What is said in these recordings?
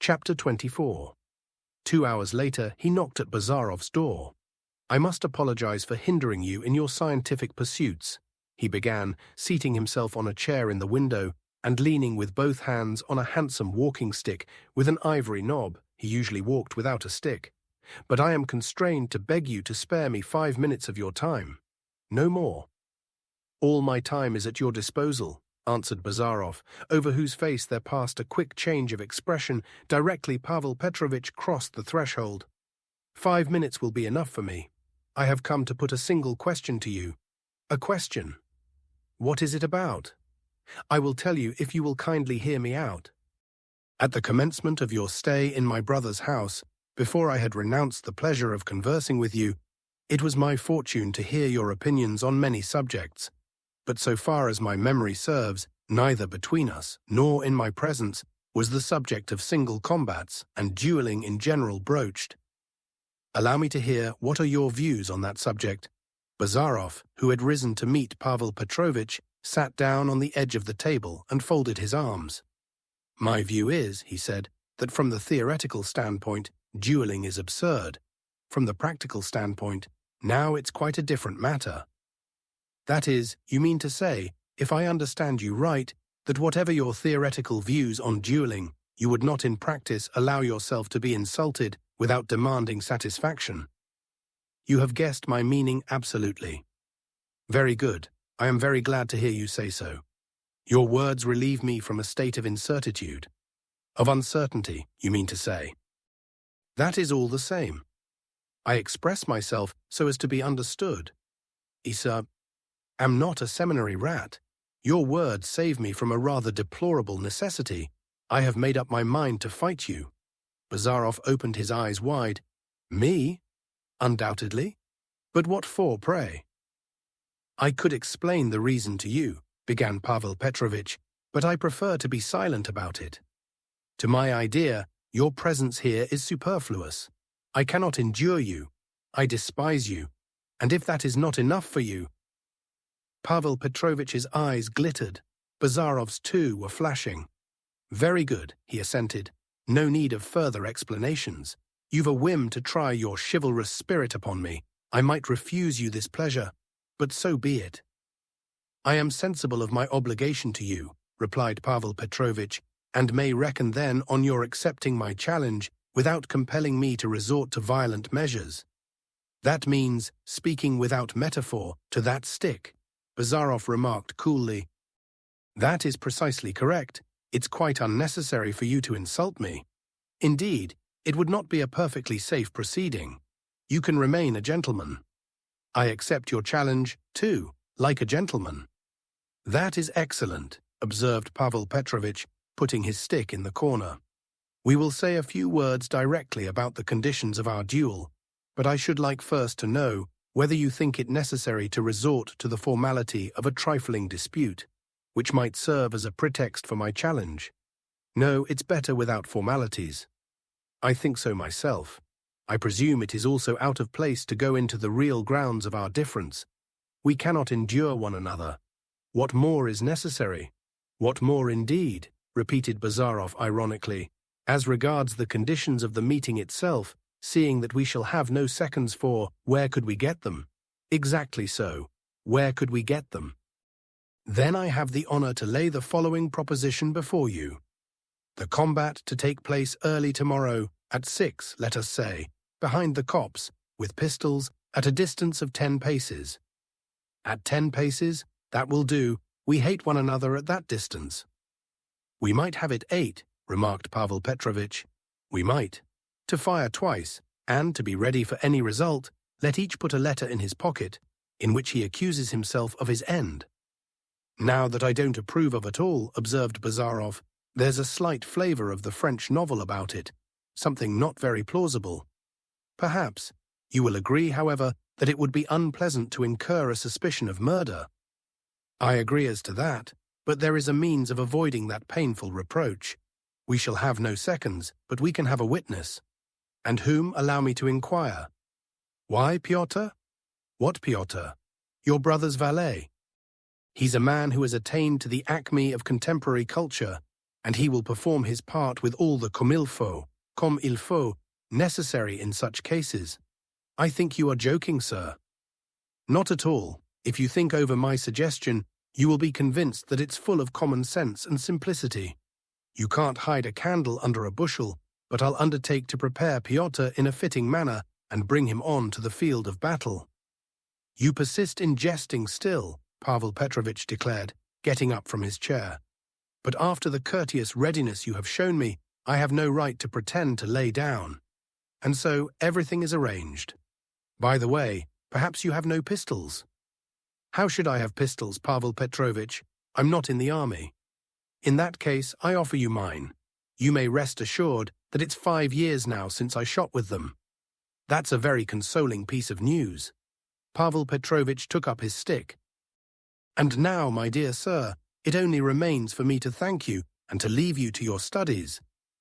Chapter 24. 2 hours later, he knocked at Bazarov's door. "I must apologize for hindering you in your scientific pursuits," he began, seating himself on a chair in the window and leaning with both hands on a handsome walking stick with an ivory knob. He usually walked without a stick. "But I am constrained to beg you to spare me 5 minutes of your time. No more." "All my time is at your disposal," answered Bazarov, over whose face there passed a quick change of expression directly Pavel Petrovitch crossed the threshold. "5 minutes will be enough for me. I have come to put a single question to you." "A question? What is it about?" "I will tell you if you will kindly hear me out. At the commencement of your stay in my brother's house, before I had renounced the pleasure of conversing with you, it was my fortune to hear your opinions on many subjects. But so far as my memory serves, neither between us nor in my presence was the subject of single combats and dueling in general broached. Allow me to hear what are your views on that subject." Bazarov, who had risen to meet Pavel Petrovitch, sat down on the edge of the table and folded his arms. "My view is," he said, "that from the theoretical standpoint, dueling is absurd. From the practical standpoint, now it's quite a different matter." "That is, you mean to say, if I understand you right, that whatever your theoretical views on dueling, you would not in practice allow yourself to be insulted without demanding satisfaction." "You have guessed my meaning absolutely." "Very good. I am very glad to hear you say so. Your words relieve me from a state of incertitude. Of uncertainty, you mean to say." "That is all the same. I express myself so as to be understood. Isa, am not a seminary rat. Your words save me from a rather deplorable necessity. I have made up my mind to fight you." Bazarov opened his eyes wide. "Me? Undoubtedly. But what for, pray?" "I could explain the reason to you," began Pavel Petrovitch, "but I prefer to be silent about it. To my idea, your presence here is superfluous. I cannot endure you. I despise you. And if that is not enough for you—" Pavel Petrovitch's eyes glittered. Bazarov's too were flashing. "Very good," he assented. "No need of further explanations. You've a whim to try your chivalrous spirit upon me. I might refuse you this pleasure, but so be it." "I am sensible of my obligation to you," replied Pavel Petrovitch, "and may reckon then on your accepting my challenge without compelling me to resort to violent measures." "That means, speaking without metaphor, to that stick," Bazarov remarked coolly. "That is precisely correct. It's quite unnecessary for you to insult me. Indeed, it would not be a perfectly safe proceeding. You can remain a gentleman. I accept your challenge, too, like a gentleman." "That is excellent," observed Pavel Petrovitch, putting his stick in the corner. "We will say a few words directly about the conditions of our duel, but I should like first to know whether you think it necessary to resort to the formality of a trifling dispute, which might serve as a pretext for my challenge. No, it's better without formalities." "I think so myself. I presume it is also out of place to go into the real grounds of our difference. We cannot endure one another. What more is necessary?" "What more indeed?" repeated Bazarov ironically. "As regards the conditions of the meeting itself, seeing that we shall have no seconds for, where could we get them?" "Exactly so. Where could we get them?" "Then I have the honor to lay the following proposition before you. The combat to take place early tomorrow, at 6, let us say, behind the copse, with pistols, at a distance of 10 paces. At 10 paces, that will do. We hate one another at that distance." "We might have it 8, remarked Pavel Petrovitch. "We might. To fire twice, and to be ready for any result, let each put a letter in his pocket, in which he accuses himself of his end." "Now that I don't approve of at all," observed Bazarov, "there's a slight flavor of the French novel about it, something not very plausible. Perhaps. You will agree, however, that it would be unpleasant to incur a suspicion of murder." "I agree as to that, but there is a means of avoiding that painful reproach. We shall have no seconds, but we can have a witness." "And whom, allow me to inquire?" "Why, Pyotr?" "What Pyotr?" "Your brother's valet. He's a man who has attained to the acme of contemporary culture. and he will perform his part with all the comme il faut, necessary in such cases. I think you are joking, sir. Not at all. If you think over my suggestion, you will be convinced that it's full of common sense and simplicity. You can't hide a candle under a bushel, but I'll undertake to prepare Pyotr in a fitting manner and bring him on to the field of battle. You persist in jesting still, Pavel Petrovitch declared, getting up from his chair. But after the courteous readiness you have shown me, I have no right to pretend to lay down. And so everything is arranged. By the way, perhaps you have no pistols. How should I have pistols, Pavel Petrovitch? I'm not in the army. In that case, I offer you mine. You may rest assured that it's 5 years now since I shot with them. That's a very consoling piece of news. Pavel Petrovitch took up his stick. And now, my dear sir, it only remains for me to thank you and to leave you to your studies.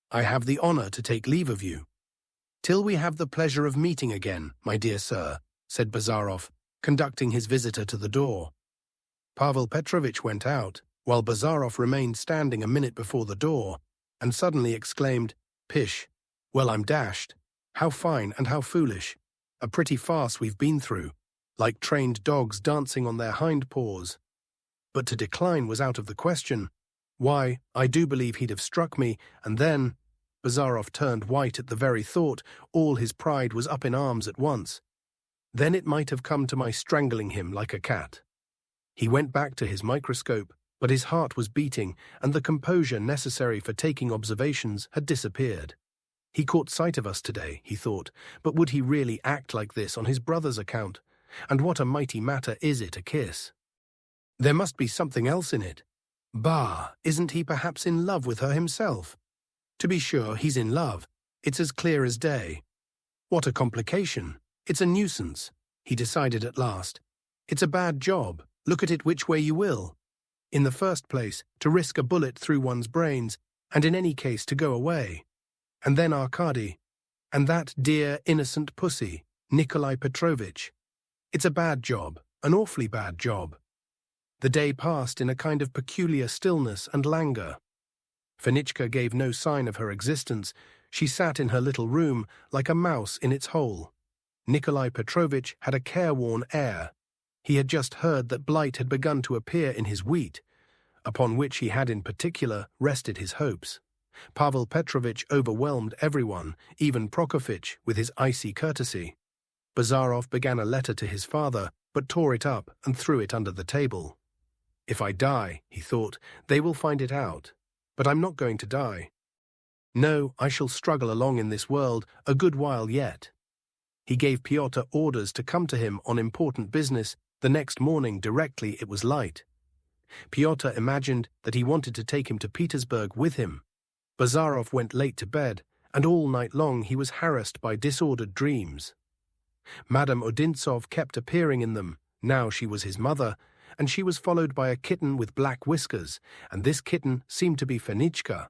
I have the honor to take leave of you. Till we have the pleasure of meeting again, my dear sir, said Bazarov, conducting his visitor to the door. Pavel Petrovitch went out, while Bazarov remained standing a minute before the door, and suddenly exclaimed, "Pish! Well, I'm dashed. How fine and how foolish. A pretty farce we've been through, like trained dogs dancing on their hind paws. But to decline was out of the question. Why, I do believe he'd have struck me, and then—" Bazarov turned white at the very thought. All his pride was up in arms at once. Then it might have come to my strangling him like a cat. He went back to his microscope, but his heart was beating, and the composure necessary for taking observations had disappeared. He caught sight of us today, he thought, but would he really act like this on his brother's account? And what a mighty matter is it, a kiss? There must be something else in it. Bah, isn't he perhaps in love with her himself? To be sure, he's in love. It's as clear as day. What a complication. It's a nuisance, he decided at last. It's a bad job, look at it which way you will. In the first place, to risk a bullet through one's brains, and in any case to go away. And then Arkady. And that dear, innocent pussy, Nikolai Petrovitch. It's a bad job, an awfully bad job. The day passed in a kind of peculiar stillness and languor. Fenichka gave no sign of her existence. She sat in her little room like a mouse in its hole. Nikolai Petrovitch had a careworn air. He had just heard that blight had begun to appear in his wheat, upon which he had in particular rested his hopes. Pavel Petrovitch overwhelmed everyone, even Prokofitch, with his icy courtesy. Bazarov began a letter to his father, but tore it up and threw it under the table. If I die, he thought, they will find it out. But I'm not going to die. No, I shall struggle along in this world a good while yet. He gave Pyotr orders to come to him on important business the next morning directly it was light. Pyotr imagined that he wanted to take him to Petersburg with him. Bazarov went late to bed, and all night long he was harassed by disordered dreams. Madame Odintsov kept appearing in them. Now she was his mother, and she was followed by a kitten with black whiskers, and this kitten seemed to be Fenichka.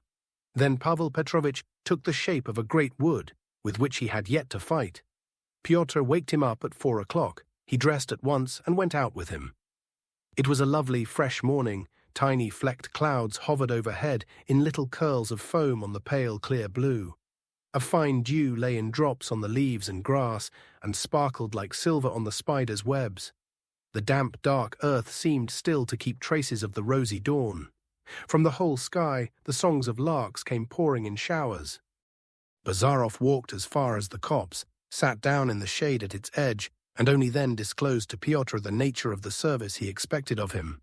Then Pavel Petrovitch took the shape of a great wood, with which he had yet to fight. Pyotr waked him up at 4 o'clock. He dressed at once and went out with him. It was a lovely, fresh morning. Tiny flecked clouds hovered overhead in little curls of foam on the pale, clear blue. A fine dew lay in drops on the leaves and grass and sparkled like silver on the spiders' webs. The damp, dark earth seemed still to keep traces of the rosy dawn. From the whole sky, the songs of larks came pouring in showers. Bazarov walked as far as the copse, sat down in the shade at its edge, and only then disclosed to Pyotr the nature of the service he expected of him.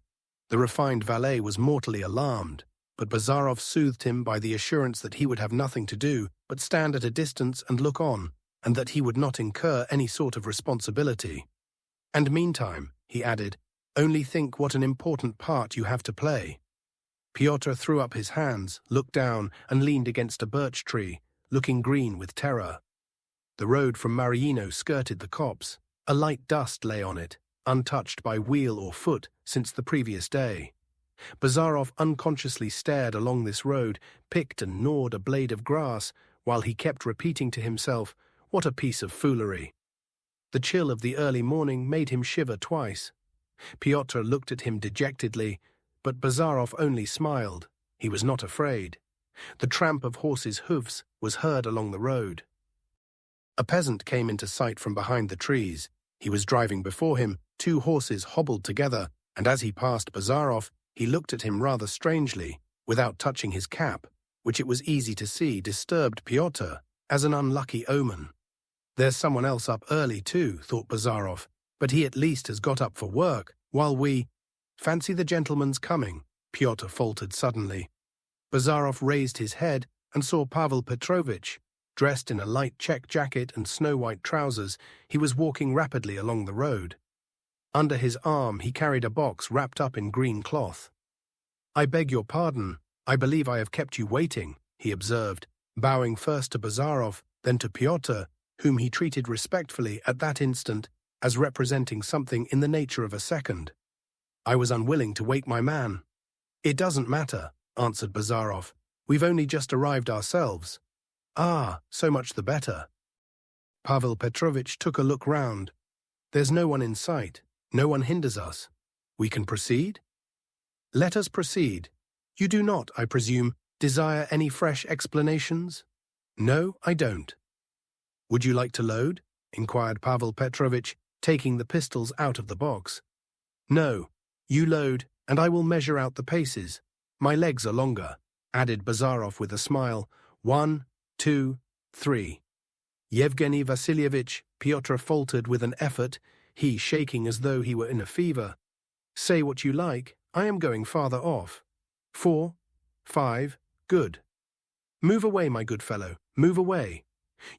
The refined valet was mortally alarmed, but Bazarov soothed him by the assurance that he would have nothing to do but stand at a distance and look on, and that he would not incur any sort of responsibility. And meantime, he added, only think what an important part you have to play. Pyotr threw up his hands, looked down, and leaned against a birch tree, looking green with terror. The road from Mariino skirted the copse. A light dust lay on it, untouched by wheel or foot since the previous day. Bazarov unconsciously stared along this road, picked and gnawed a blade of grass, while he kept repeating to himself, what a piece of foolery. The chill of the early morning made him shiver twice. Pyotr looked at him dejectedly, but Bazarov only smiled. He was not afraid. The tramp of horses' hoofs was heard along the road. A peasant came into sight from behind the trees. He was driving before him, 2 horses hobbled together, and as he passed Bazarov, he looked at him rather strangely, without touching his cap, which it was easy to see disturbed Pyotr as an unlucky omen. There's someone else up early too, thought Bazarov, but he at least has got up for work, while we— Fancy the gentleman's coming, Pyotr faltered suddenly. Bazarov raised his head and saw Pavel Petrovitch. Dressed in a light check jacket and snow-white trousers, he was walking rapidly along the road. Under his arm he carried a box wrapped up in green cloth. "I beg your pardon, I believe I have kept you waiting," he observed, bowing first to Bazarov, then to Pyotr, whom he treated respectfully at that instant as representing something in the nature of a second. "I was unwilling to wake my man." "It doesn't matter," answered Bazarov. "We've only just arrived ourselves." "Ah, so much the better." Pavel Petrovitch took a look round. "There's no one in sight. No one hinders us. We can proceed?" "Let us proceed. You do not, I presume, desire any fresh explanations?" "No, I don't." "Would you like to load?" inquired Pavel Petrovitch, taking the pistols out of the box. "No, you load, and I will measure out the paces. My legs are longer," added Bazarov with a smile. 1, 2, 3. "Yevgeny Vassilievich," Pyotr faltered with an effort, he shaking as though he were in a fever. "Say what you like, I am going farther off. 4, 5, good. Move away, my good fellow, move away.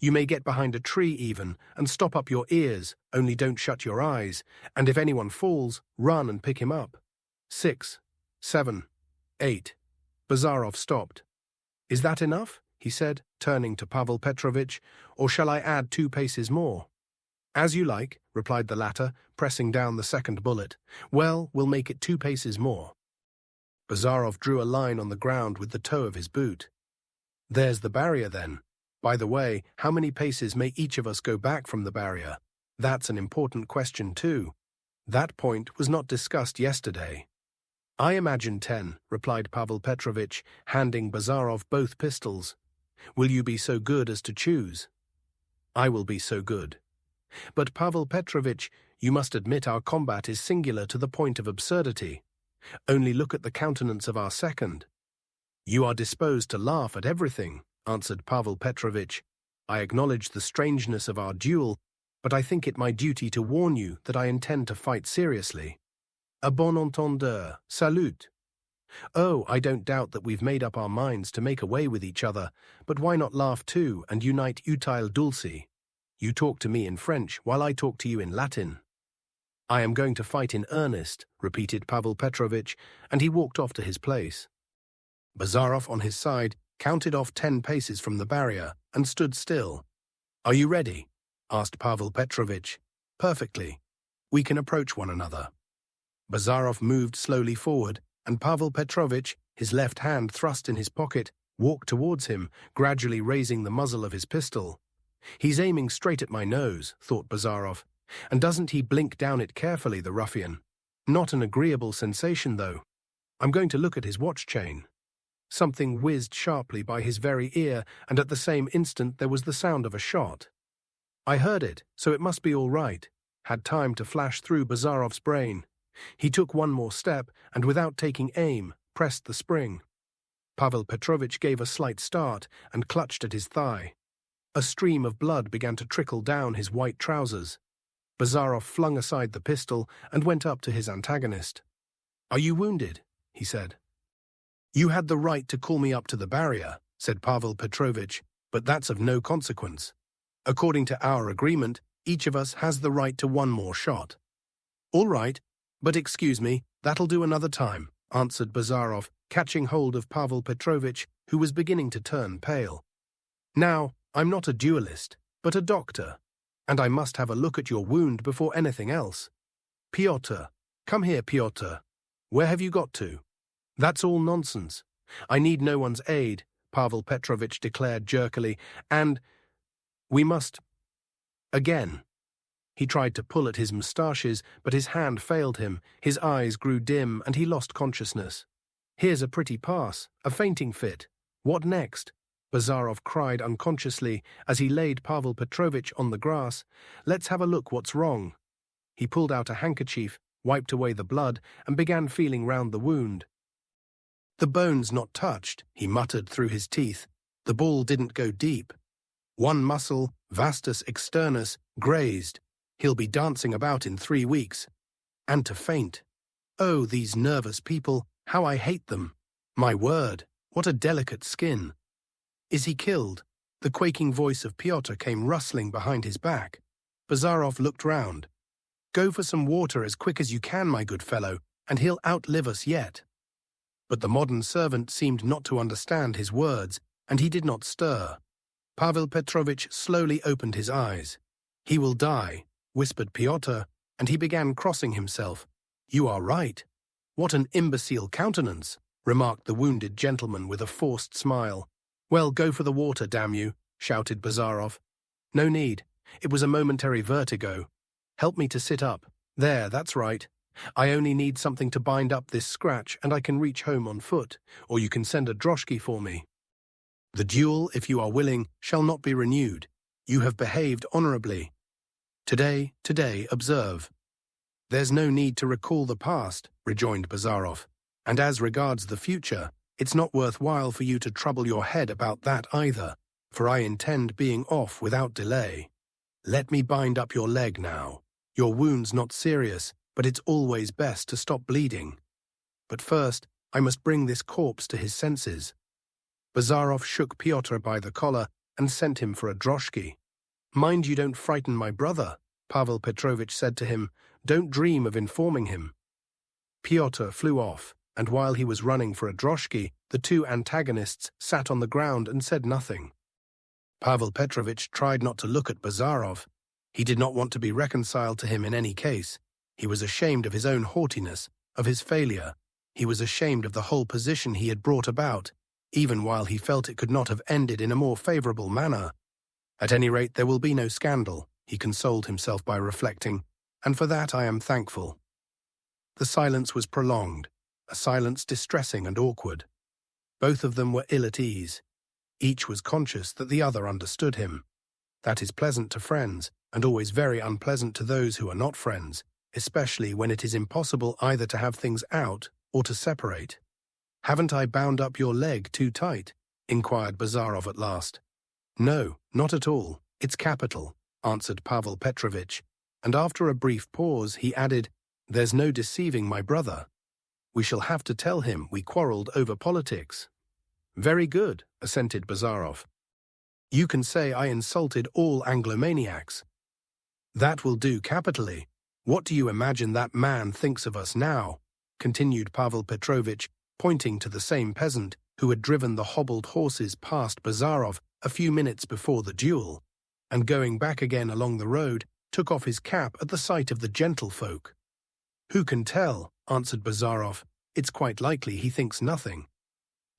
You may get behind a tree even, and stop up your ears, only don't shut your eyes, and if anyone falls, run and pick him up. 6, 7, 8. Bazarov stopped. "Is that enough?" he said, turning to Pavel Petrovitch, "or shall I add 2 paces more?" "As you like," replied the latter, pressing down the second bullet. "Well, we'll make it 2 paces more." Bazarov drew a line on the ground with the toe of his boot. "There's the barrier, then. By the way, how many paces may each of us go back from the barrier? That's an important question, too. That point was not discussed yesterday." "I imagine 10, replied Pavel Petrovitch, handing Bazarov both pistols. "Will you be so good as to choose?" "I will be so good. But, Pavel Petrovitch, you must admit our combat is singular to the point of absurdity. Only look at the countenance of our second." "You are disposed to laugh at everything," answered Pavel Petrovitch. "I acknowledge the strangeness of our duel, but I think it my duty to warn you that I intend to fight seriously. A bon entendeur, salut. Oh, I don't doubt that we've made up our minds to make away with each other, but why not laugh too and unite utile dulci? You talk to me in French while I talk to you in Latin." "I am going to fight in earnest," repeated Pavel Petrovitch, and he walked off to his place. Bazarov, on his side, counted off 10 paces from the barrier and stood still. "Are you ready?" asked Pavel Petrovitch. "Perfectly. We can approach one another." Bazarov moved slowly forward, and Pavel Petrovitch, his left hand thrust in his pocket, walked towards him, gradually raising the muzzle of his pistol. "He's aiming straight at my nose," thought Bazarov. "And doesn't he blink down it carefully, the ruffian? Not an agreeable sensation, though. I'm going to look at his watch chain." Something whizzed sharply by his very ear, and at the same instant there was the sound of a shot. "I heard it, so it must be all right," had time to flash through Bazarov's brain. He took one more step, and without taking aim, pressed the spring. Pavel Petrovitch gave a slight start and clutched at his thigh. A stream of blood began to trickle down his white trousers. Bazarov flung aside the pistol and went up to his antagonist. "Are you wounded?" he said. "You had the right to call me up to the barrier," said Pavel Petrovitch, "but that's of no consequence. According to our agreement, each of us has the right to one more shot." "All right, but excuse me, that'll do another time," answered Bazarov, catching hold of Pavel Petrovitch, who was beginning to turn pale. "Now, I'm not a duelist, but a doctor, and I must have a look at your wound before anything else. Pyotr, come here, Pyotr. Where have you got to?" "That's all nonsense. I need no one's aid," Pavel Petrovitch declared jerkily, "and we must— again." He tried to pull at his moustaches, but his hand failed him, his eyes grew dim, and he lost consciousness. Here's a pretty pass, a fainting fit. What next? Bazarov cried unconsciously as he laid Pavel Petrovitch on the grass. Let's have a look what's wrong. He pulled out a handkerchief, wiped away the blood, and began feeling round the wound. The bone's not touched, he muttered through his teeth. The ball didn't go deep. One muscle, vastus externus, grazed. He'll be dancing about in 3 weeks. And to faint. Oh, these nervous people, how I hate them. My word, what a delicate skin. Is he killed? The quaking voice of Pyotr came rustling behind his back. Bazarov looked round. Go for some water as quick as you can, my good fellow, and he'll outlive us yet. But the modern servant seemed not to understand his words, and he did not stir. Pavel Petrovitch slowly opened his eyes. He will die, whispered Pyotr, and he began crossing himself. You are right. What an imbecile countenance, remarked the wounded gentleman with a forced smile. Well, go for the water, damn you, shouted Bazarov. No need. It was a momentary vertigo. Help me to sit up. There, that's right. I only need something to bind up this scratch, and I can reach home on foot, or you can send a droshky for me. The duel, if you are willing, shall not be renewed. You have behaved honourably. Today, observe. There's no need to recall the past, rejoined Bazarov. And as regards the future, it's not worthwhile for you to trouble your head about that either, for I intend being off without delay. Let me bind up your leg now. Your wound's not serious, but it's always best to stop bleeding. But first, I must bring this corpse to his senses. Bazarov shook Pyotr by the collar and sent him for a droshky. Mind you don't frighten my brother, Pavel Petrovitch said to him. Don't dream of informing him. Pyotr flew off, and while he was running for a droshky, the two antagonists sat on the ground and said nothing. Pavel Petrovitch tried not to look at Bazarov. He did not want to be reconciled to him in any case. He was ashamed of his own haughtiness, of his failure. He was ashamed of the whole position he had brought about, even while he felt it could not have ended in a more favourable manner. At any rate, there will be no scandal, he consoled himself by reflecting, and for that I am thankful. The silence was prolonged, a silence distressing and awkward. Both of them were ill at ease. Each was conscious that the other understood him. That is pleasant to friends, and always very unpleasant to those who are not friends, especially when it is impossible either to have things out or to separate. Haven't I bound up your leg too tight? Inquired Bazarov at last. No, not at all. It's capital, answered Pavel Petrovitch, and after a brief pause he added, There's no deceiving my brother. We shall have to tell him we quarrelled over politics. Very good, assented Bazarov. You can say I insulted all Anglomaniacs. That will do capitally. What do you imagine that man thinks of us now? Continued Pavel Petrovitch, pointing to the same peasant who had driven the hobbled horses past Bazarov a few minutes before the duel, and going back again along the road, took off his cap at the sight of the gentlefolk. Who can tell? Answered Bazarov. It's quite likely he thinks nothing.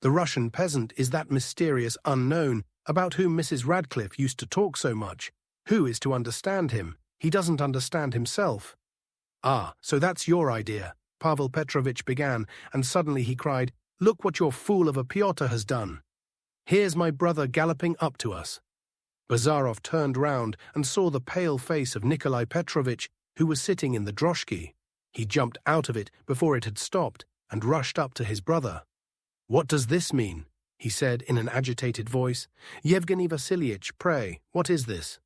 The Russian peasant is that mysterious unknown about whom Mrs. Radcliffe used to talk so much. Who is to understand him? He doesn't understand himself. Ah, so that's your idea, Pavel Petrovitch began, and suddenly he cried, Look what your fool of a Pyotr has done. Here's my brother galloping up to us. Bazarov turned round and saw the pale face of Nikolai Petrovitch, who was sitting in the droshky. He jumped out of it before it had stopped and rushed up to his brother. What does this mean? He said in an agitated voice. Yevgeny Vassilievich, pray, what is this?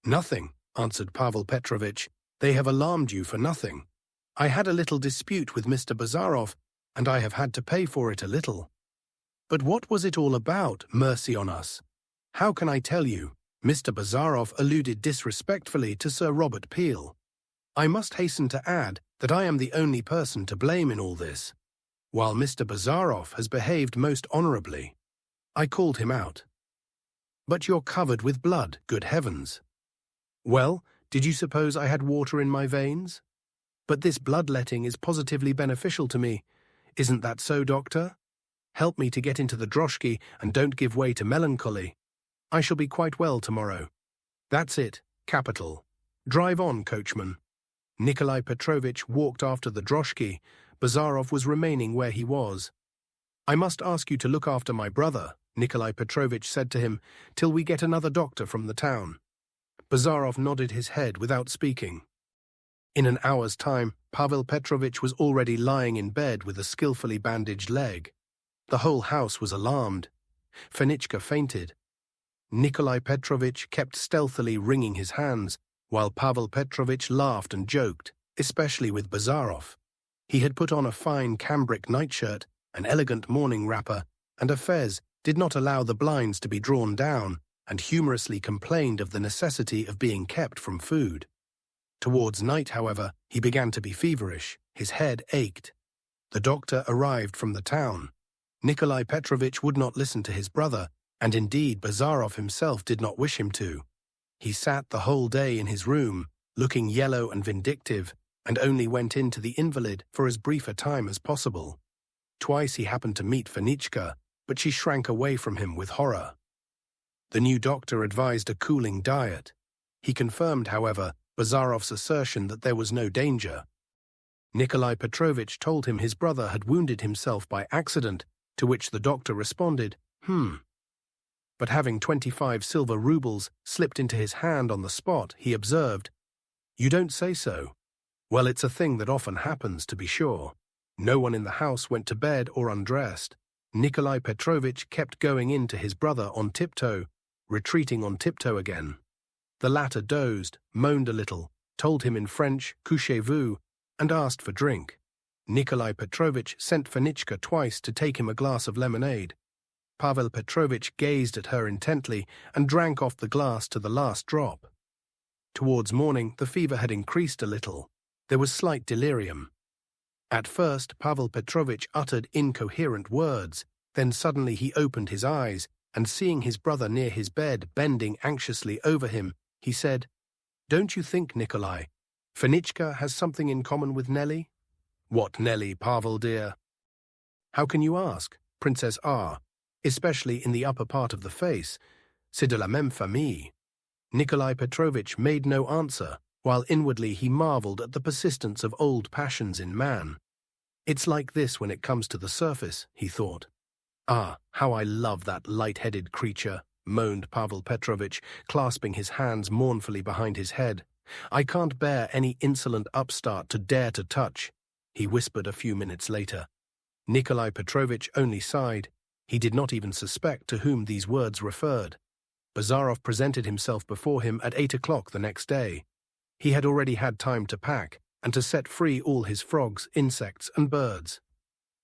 Nothing, answered Pavel Petrovitch. They have alarmed you for nothing. I had a little dispute with Mr. Bazarov, and I have had to pay for it a little. But what was it all about, mercy on us? How can I tell you? Mr. Bazarov alluded disrespectfully to Sir Robert Peel. I must hasten to add that I am the only person to blame in all this, while Mr. Bazarov has behaved most honourably. I called him out. But you're covered with blood, good heavens. Well, did you suppose I had water in my veins? But this bloodletting is positively beneficial to me. Isn't that so, doctor? Help me to get into the droshky and don't give way to melancholy. I shall be quite well tomorrow. That's it, capital. Drive on, coachman. Nikolai Petrovitch walked after the droshky. Bazarov was remaining where he was. "I must ask you to look after my brother," Nikolai Petrovich said to him, "till we get another doctor from the town." Bazarov nodded his head without speaking. In an hour's time, Pavel Petrovich was already lying in bed with a skillfully bandaged leg. The whole house was alarmed. Fenichka fainted. Nikolai Petrovich kept stealthily wringing his hands, while Pavel Petrovich laughed and joked, especially with Bazarov. He had put on a fine cambric nightshirt, an elegant morning wrapper, and a fez, did not allow the blinds to be drawn down, and humorously complained of the necessity of being kept from food. Towards night, however, he began to be feverish. His head ached. The doctor arrived from the town. Nikolai Petrovich would not listen to his brother, and indeed Bazarov himself did not wish him to. He sat the whole day in his room, looking yellow and vindictive, and only went in to the invalid for as brief a time as possible. Twice he happened to meet Fenichka, but she shrank away from him with horror. The new doctor advised a cooling diet. He confirmed, however, Bazarov's assertion that there was no danger. Nikolai Petrovich told him his brother had wounded himself by accident, to which the doctor responded, But having 25 silver rubles slipped into his hand on the spot, he observed, "You don't say so. Well, it's a thing that often happens, to be sure." No one in the house went to bed or undressed. Nikolai Petrovich kept going in to his brother on tiptoe, retreating on tiptoe again. The latter dozed, moaned a little, told him in French, "Couchez-vous," and asked for drink. Nikolai Petrovich sent Fenichka twice to take him a glass of lemonade. Pavel Petrovich gazed at her intently and drank off the glass to the last drop. Towards morning, the fever had increased a little. There was slight delirium. At first, Pavel Petrovich uttered incoherent words, then suddenly he opened his eyes, and seeing his brother near his bed bending anxiously over him, he said, "Don't you think, Nikolai, Fenichka has something in common with Nelly?" "What Nelly, Pavel dear?" "How can you ask? Princess R, especially in the upper part of the face. C'est de la même famille." Nikolai Petrovich made no answer, while inwardly he marveled at the persistence of old passions in man. "It's like this when it comes to the surface," he thought. "Ah, how I love that light-headed creature," moaned Pavel Petrovich, clasping his hands mournfully behind his head. "I can't bear any insolent upstart to dare to touch," he whispered a few minutes later. Nikolai Petrovich only sighed. He did not even suspect to whom these words referred. Bazarov presented himself before him at 8 o'clock the next day. He had already had time to pack and to set free all his frogs, insects, and birds.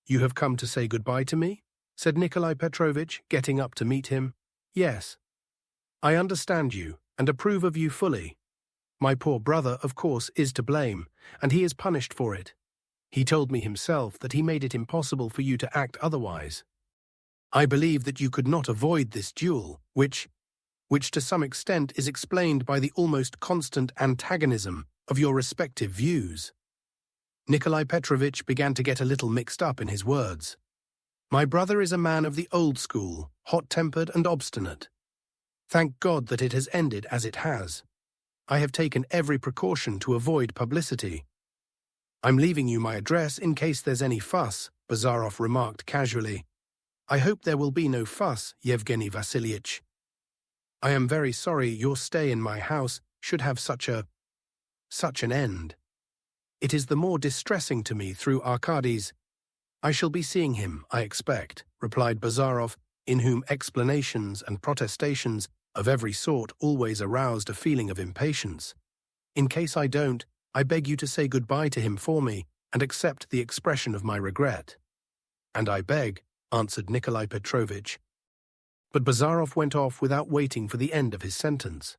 "You have come to say goodbye to me?" said Nikolai Petrovich, getting up to meet him. "Yes. I understand you, and approve of you fully. My poor brother, of course, is to blame, and he is punished for it. He told me himself that he made it impossible for you to act otherwise. I believe that you could not avoid this duel, which to some extent is explained by the almost constant antagonism of your respective views." Nikolai Petrovich began to get a little mixed up in his words. "My brother is a man of the old school, hot-tempered and obstinate. Thank God that it has ended as it has. I have taken every precaution to avoid publicity. I'm leaving you my address in case there's any fuss," Bazarov remarked casually. "I hope there will be no fuss, Yevgeny Vassilievich. I am very sorry your stay in my house should have such an end. It is the more distressing to me through Arkady's—" "I shall be seeing him, I expect," replied Bazarov, in whom explanations and protestations of every sort always aroused a feeling of impatience. "In case I don't, I beg you to say goodbye to him for me and accept the expression of my regret." "And I beg," answered Nikolai Petrovich. But Bazarov went off without waiting for the end of his sentence.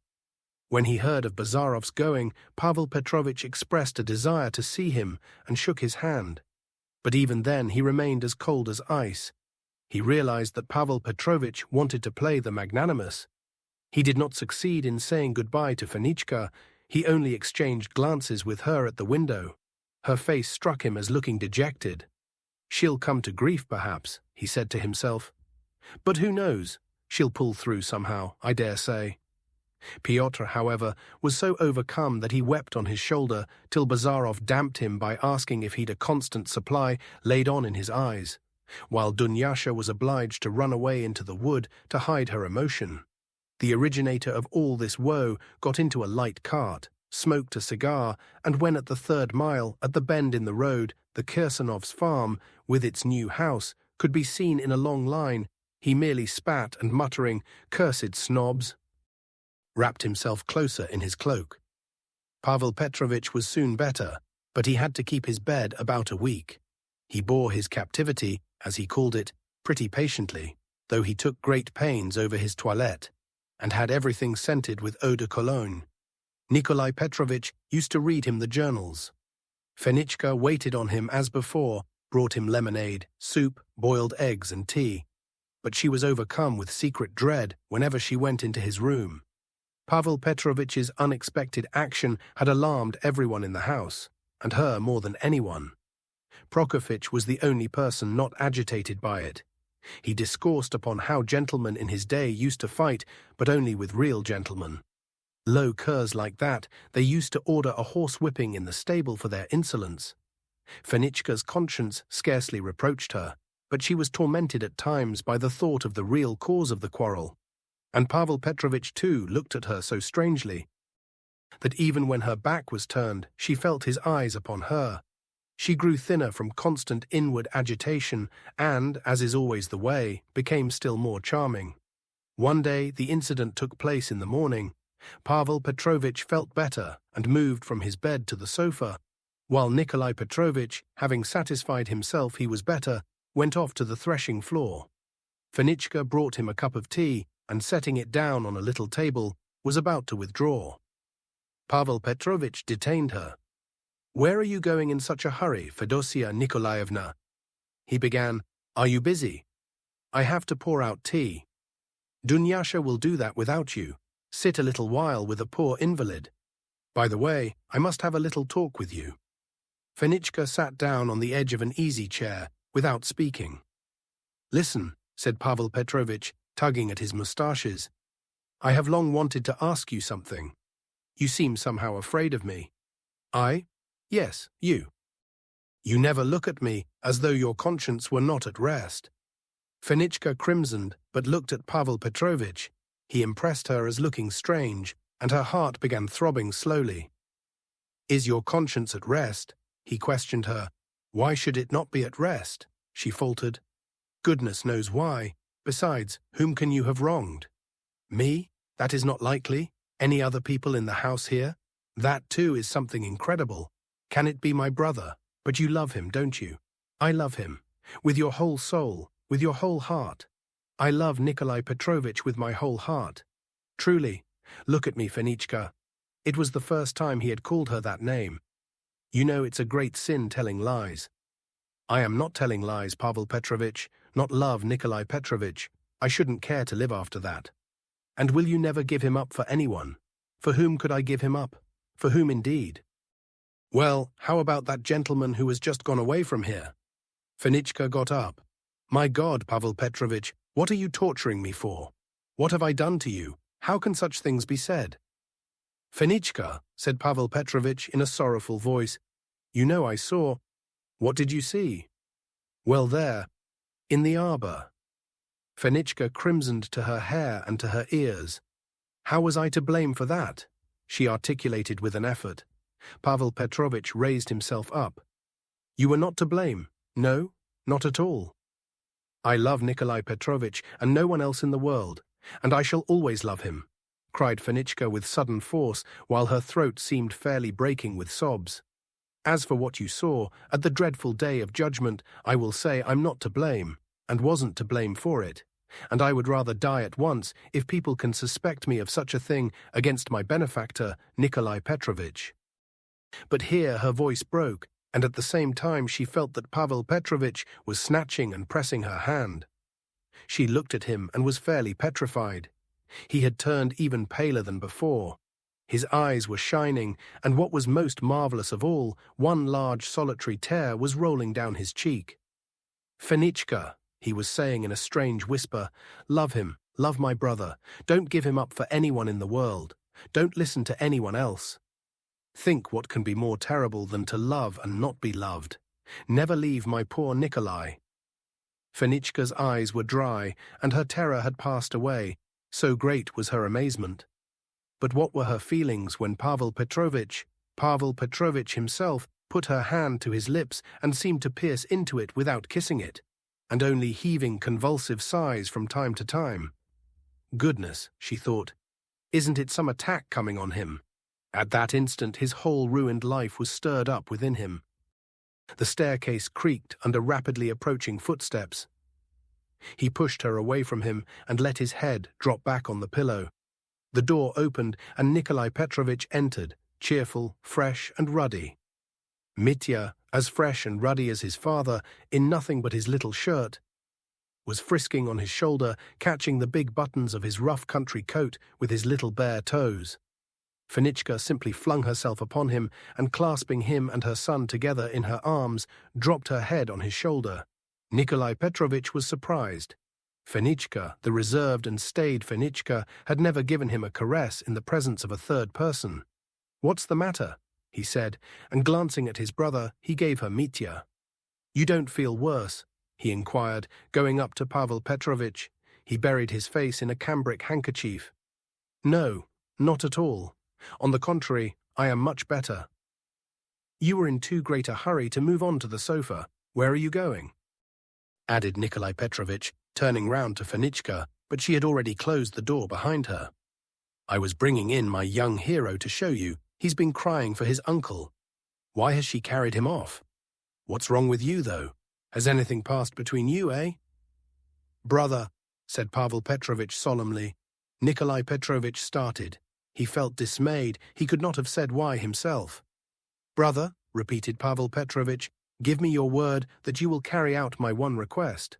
When he heard of Bazarov's going, Pavel Petrovich expressed a desire to see him and shook his hand. But even then he remained as cold as ice. He realized that Pavel Petrovich wanted to play the magnanimous. He did not succeed in saying goodbye to Fenichka. He only exchanged glances with her at the window. Her face struck him as looking dejected. "She'll come to grief, perhaps," he said to himself. "But who knows? She'll pull through somehow, I dare say." Pyotr, however, was so overcome that he wept on his shoulder till Bazarov damped him by asking if he'd a constant supply laid on in his eyes. while Dunyasha was obliged to run away into the wood to hide her emotion. The originator of all this woe got into a light cart, smoked a cigar, and when at the 3rd mile, at the bend in the road, the Kirsanov's farm, with its new house, could be seen in a long line, he merely spat and, muttering, "Cursed snobs," wrapped himself closer in his cloak. Pavel Petrovitch was soon better, but he had to keep his bed about a week. He bore his captivity, as he called it, pretty patiently, though he took great pains over his toilette, and had everything scented with eau de cologne. Nikolai Petrovitch used to read him the journals. Fenichka waited on him as before, brought him lemonade, soup, boiled eggs and tea, but she was overcome with secret dread whenever she went into his room. Pavel Petrovitch's unexpected action had alarmed everyone in the house, and her more than anyone. Prokofitch was the only person not agitated by it. He discoursed upon how gentlemen in his day used to fight, but only with real gentlemen. Low curs like that, they used to order a horse-whipping in the stable for their insolence. Fenichka's conscience scarcely reproached her, but she was tormented at times by the thought of the real cause of the quarrel. And Pavel Petrovitch, too, looked at her so strangely that even when her back was turned, she felt his eyes upon her. She grew thinner from constant inward agitation and, as is always the way, became still more charming. One day the incident took place in the morning. Pavel Petrovitch felt better and moved from his bed to the sofa, while Nikolai Petrovitch, having satisfied himself he was better, went off to the threshing floor. Fenichka brought him a cup of tea and, setting it down on a little table, was about to withdraw. Pavel Petrovitch detained her. "Where are you going in such a hurry, Fedosia Nikolaevna?" He began. "Are you busy?" "I have to pour out tea." "Dunyasha will do that without you. Sit a little while with a poor invalid. By the way, I must have a little talk with you." Fenichka sat down on the edge of an easy chair, without speaking. "Listen," said Pavel Petrovitch, tugging at his moustaches. "I have long wanted to ask you something. You seem somehow afraid of me." "I? Yes, you. You never look at me as though your conscience were not at rest." Fenichka crimsoned, but looked at Pavel Petrovitch. He impressed her as looking strange, and her heart began throbbing slowly. "Is your conscience at rest?" he questioned her. "Why should it not be at rest?" she faltered. "Goodness knows why. Besides, whom can you have wronged?" "Me? That is not likely. Any other people in the house here? That, too, is something incredible. Can it be my brother? But you love him, don't you?" "I love him. With your whole soul, with your whole heart. I love Nikolai Petrovitch with my whole heart. Truly. Look at me, Fenichka." It was the first time he had called her that name. "You know it's a great sin telling lies." "I am not telling lies, Pavel Petrovitch, not love Nikolai Petrovitch. I shouldn't care to live after that." "And will you never give him up for anyone?" "For whom could I give him up? For whom indeed?" "Well, how about that gentleman who has just gone away from here?" Fenichka got up. "My God, Pavel Petrovitch, what are you torturing me for? What have I done to you? How can such things be said?" "Fenichka," said Pavel Petrovitch in a sorrowful voice, "you know I saw—" "What did you see?" "Well, there, in the arbor." Fenichka crimsoned to her hair and to her ears. "How was I to blame for that?" she articulated with an effort. Pavel Petrovitch raised himself up. "You were not to blame? No, not at all." "I love Nikolai Petrovitch and no one else in the world, and I shall always love him," cried Fenichka with sudden force, while her throat seemed fairly breaking with sobs. "As for what you saw, at the dreadful day of judgment, I will say I'm not to blame, and wasn't to blame for it, and I would rather die at once if people can suspect me of such a thing against my benefactor, Nikolai Petrovitch." But here her voice broke, and at the same time she felt that Pavel Petrovitch was snatching and pressing her hand. She looked at him and was fairly petrified. He had turned even paler than before. His eyes were shining, and what was most marvelous of all, one large solitary tear was rolling down his cheek. "Fenichka," he was saying in a strange whisper, "love him, love my brother. Don't give him up for anyone in the world. Don't listen to anyone else. Think what can be more terrible than to love and not be loved. Never leave my poor Nikolai." Fenichka's eyes were dry, and her terror had passed away, so great was her amazement. But what were her feelings when Pavel Petrovitch himself, put her hand to his lips and seemed to pierce into it without kissing it, and only heaving convulsive sighs from time to time? Goodness, she thought, isn't it some attack coming on him? At that instant his whole ruined life was stirred up within him. The staircase creaked under rapidly approaching footsteps. He pushed her away from him and let his head drop back on the pillow. The door opened and Nikolai Petrovitch entered, cheerful, fresh and ruddy. Mitya, as fresh and ruddy as his father, in nothing but his little shirt, was frisking on his shoulder, catching the big buttons of his rough country coat with his little bare toes. Fenichka simply flung herself upon him and, clasping him and her son together in her arms, dropped her head on his shoulder. Nikolai Petrovitch was surprised. Fenichka, the reserved and staid Fenichka, had never given him a caress in the presence of a third person. "What's the matter?" he said, and glancing at his brother, he gave her Mitya. "You don't feel worse?" he inquired, going up to Pavel Petrovitch. He buried his face in a cambric handkerchief. "No, not at all. On the contrary, I am much better." "You were in too great a hurry to move on to the sofa. Where are you going?" added Nikolai Petrovitch, turning round to Fenichka, but she had already closed the door behind her. "I was bringing in my young hero to show you. He's been crying for his uncle. Why has she carried him off? What's wrong with you, though? Has anything passed between you, eh?" "Brother," said Pavel Petrovitch solemnly. Nikolai Petrovitch started. He felt dismayed. He could not have said why himself. "Brother," repeated Pavel Petrovitch, "give me your word that you will carry out my one request."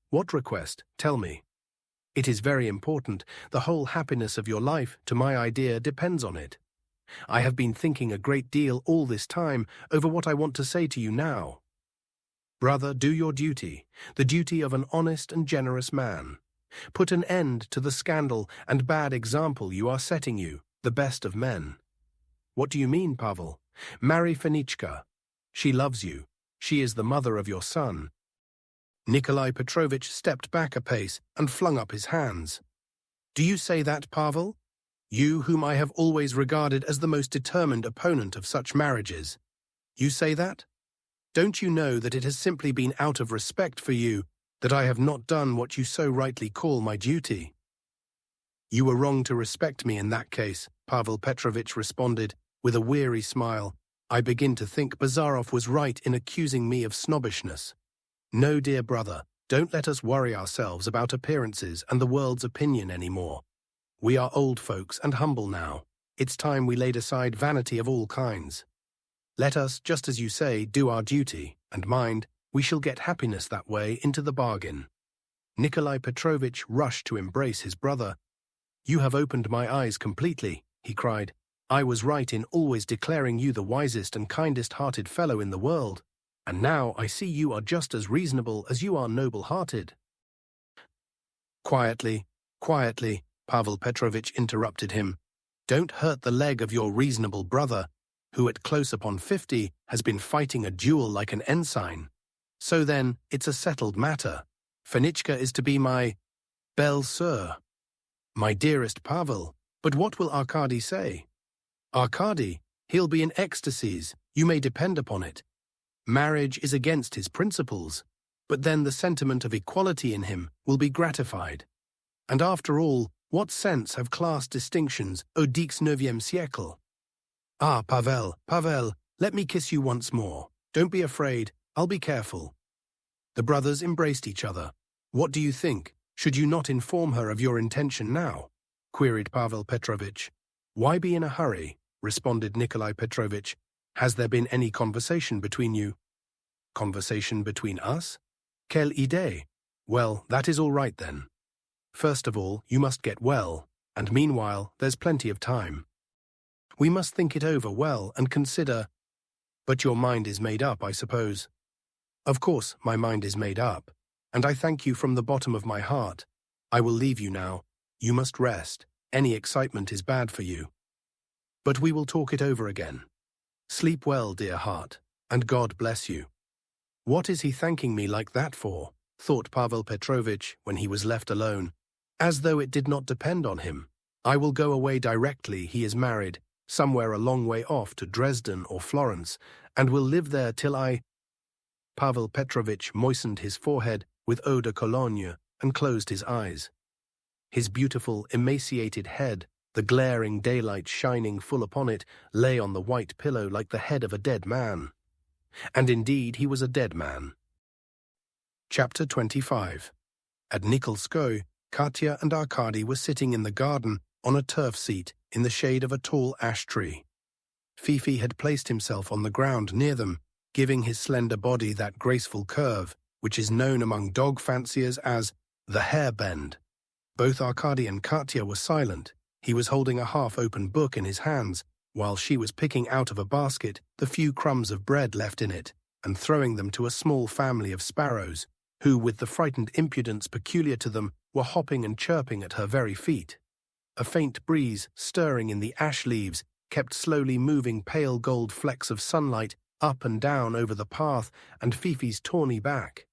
"What request? Tell me." "It is very important. The whole happiness of your life, to my idea, depends on it. I have been thinking a great deal all this time over what I want to say to you now. Brother, do your duty, the duty of an honest and generous man. Put an end to the scandal and bad example you are setting you, the best of men." "What do you mean, Pavel?" "Marry Fenichka. She loves you. She is the mother of your son." Nikolai Petrovitch stepped back a pace and flung up his hands. "Do you say that, Pavel? You whom I have always regarded as the most determined opponent of such marriages. You say that? Don't you know that it has simply been out of respect for you that I have not done what you so rightly call my duty?" "You were wrong to respect me in that case," Pavel Petrovitch responded, with a weary smile. "I begin to think Bazarov was right in accusing me of snobbishness. No, dear brother, don't let us worry ourselves about appearances and the world's opinion anymore. We are old folks and humble now. It's time we laid aside vanity of all kinds. Let us, just as you say, do our duty, and mind, we shall get happiness that way into the bargain." Nikolai Petrovitch rushed to embrace his brother. "You have opened my eyes completely," he cried. "I was right in always declaring you the wisest and kindest-hearted fellow in the world, and now I see you are just as reasonable as you are noble-hearted." "Quietly, quietly," Pavel Petrovitch interrupted him. "Don't hurt the leg of your reasonable brother, who at close upon 50 has been fighting a duel like an ensign. So then, it's a settled matter. Fenichka is to be my belle-sœur." "My dearest Pavel, but what will Arkady say?" "Arkady? He'll be in ecstasies, you may depend upon it. Marriage is against his principles, but then the sentiment of equality in him will be gratified. And after all, what sense have class distinctions au XIX siècle? Ah, Pavel, let me kiss you once more. Don't be afraid, I'll be careful." The brothers embraced each other. "What do you think? Should you not inform her of your intention now?" queried Pavel Petrovitch. "Why be in a hurry?" responded Nikolai Petrovitch. "Has there been any conversation between you?" "Conversation between us? Quelle idée? Well, that is all right then. First of all, you must get well, and meanwhile, there's plenty of time. We must think it over well and consider. But your mind is made up, I suppose." "Of course, my mind is made up, and I thank you from the bottom of my heart. I will leave you now. You must rest. Any excitement is bad for you. But we will talk it over again. Sleep well, dear heart, and God bless you." "What is he thanking me like that for?" thought Pavel Petrovitch when he was left alone, as though it did not depend on him. I will go away directly he is married, somewhere a long way off to Dresden or Florence, and will live there till I... Pavel Petrovitch moistened his forehead with eau de Cologne and closed his eyes. His beautiful, emaciated head, the glaring daylight shining full upon it, lay on the white pillow like the head of a dead man. And indeed he was a dead man. Chapter 25. At Nikolskoye, Katya and Arkady were sitting in the garden on a turf seat in the shade of a tall ash tree. Fifi had placed himself on the ground near them, giving his slender body that graceful curve, which is known among dog fanciers as the hair bend. Both Arkady and Katya were silent. He was holding a half-open book in his hands, while she was picking out of a basket the few crumbs of bread left in it, and throwing them to a small family of sparrows, who, with the frightened impudence peculiar to them, were hopping and chirping at her very feet. A faint breeze, stirring in the ash leaves, kept slowly moving pale gold flecks of sunlight up and down over the path and Fifi's tawny back.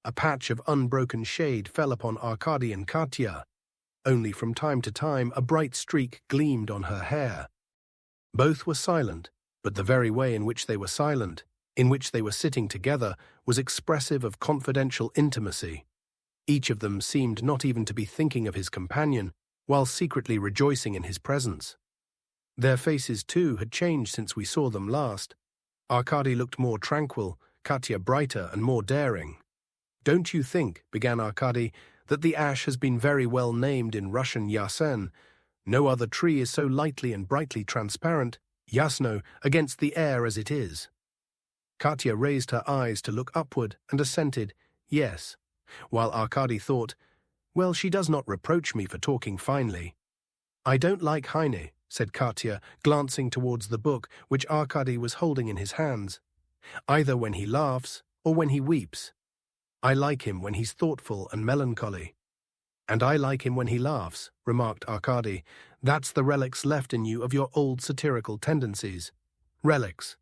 A patch of unbroken shade fell upon Arkady and Katya. Only from time to time a bright streak gleamed on her hair. Both were silent, but the very way in which they were silent, in which they were sitting together, was expressive of confidential intimacy. Each of them seemed not even to be thinking of his companion, while secretly rejoicing in his presence. Their faces, too, had changed since we saw them last. Arkady looked more tranquil, Katya brighter and more daring. "Don't you think," began Arkady, "that the ash has been very well named in Russian Yasen? No other tree is so lightly and brightly transparent, Yasno, against the air as it is." Katya raised her eyes to look upward and assented, "Yes," while Arkady thought, "Well, she does not reproach me for talking finely." "I don't like Heine," said Katya, glancing towards the book which Arkady was holding in his hands, "either when he laughs or when he weeps. I like him when he's thoughtful and melancholy." "And I like him when he laughs," remarked Arkady. "That's the relics left in you of your old satirical tendencies." "Relics,"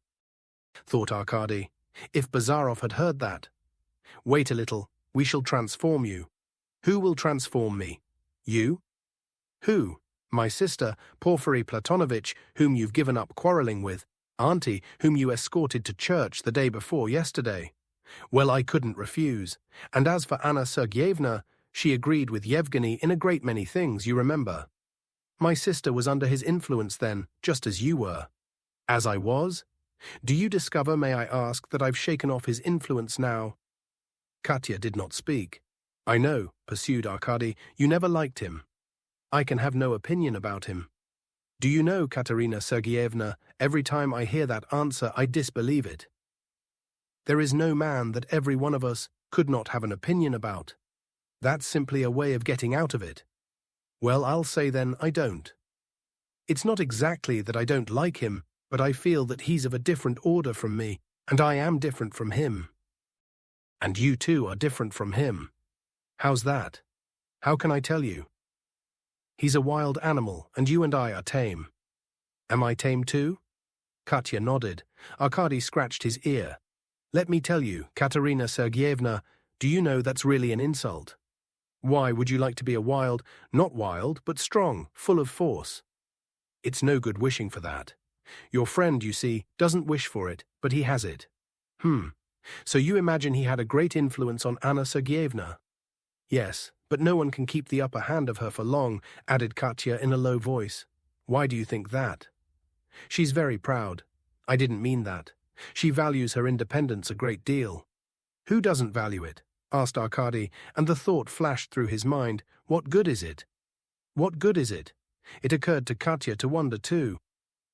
thought Arkady. If Bazarov had heard that. "Wait a little, we shall transform you." "Who will transform me? You?" "Who? My sister, Porfiry Platonovitch, whom you've given up quarrelling with, Auntie, whom you escorted to church the day before yesterday. Well, I couldn't refuse. And as for Anna Sergeyevna, she agreed with Yevgeny in a great many things, you remember. My sister was under his influence then, just as you were." "As I was? Do you discover, may I ask, that I've shaken off his influence now?" Katya did not speak. "I know," pursued Arkady, "you never liked him. I can have no opinion about him. Do you know, Katerina Sergeyevna, every time I hear that answer I disbelieve it. There is no man that every one of us could not have an opinion about. That's simply a way of getting out of it. Well, I'll say then I don't. It's not exactly that I don't like him, but I feel that he's of a different order from me, and I am different from him. And you too are different from him. How's that? How can I tell you? He's a wild animal, and you and I are tame. Am I tame too?" Katya nodded. Arkady scratched his ear. "Let me tell you, Katerina Sergeyevna, do you know that's really an insult? Why would you like to be a wild, not wild, but strong, full of force? It's no good wishing for that. Your friend, you see, doesn't wish for it, but he has it. So you imagine he had a great influence on Anna Sergeyevna?" "Yes, but no one can keep the upper hand of her for long," added Katya in a low voice. "Why do you think that?" "She's very proud. I didn't mean that. She values her independence a great deal." "Who doesn't value it?" asked Arkady, and the thought flashed through his mind, what good is it? What good is it? It occurred to Katya to wonder too.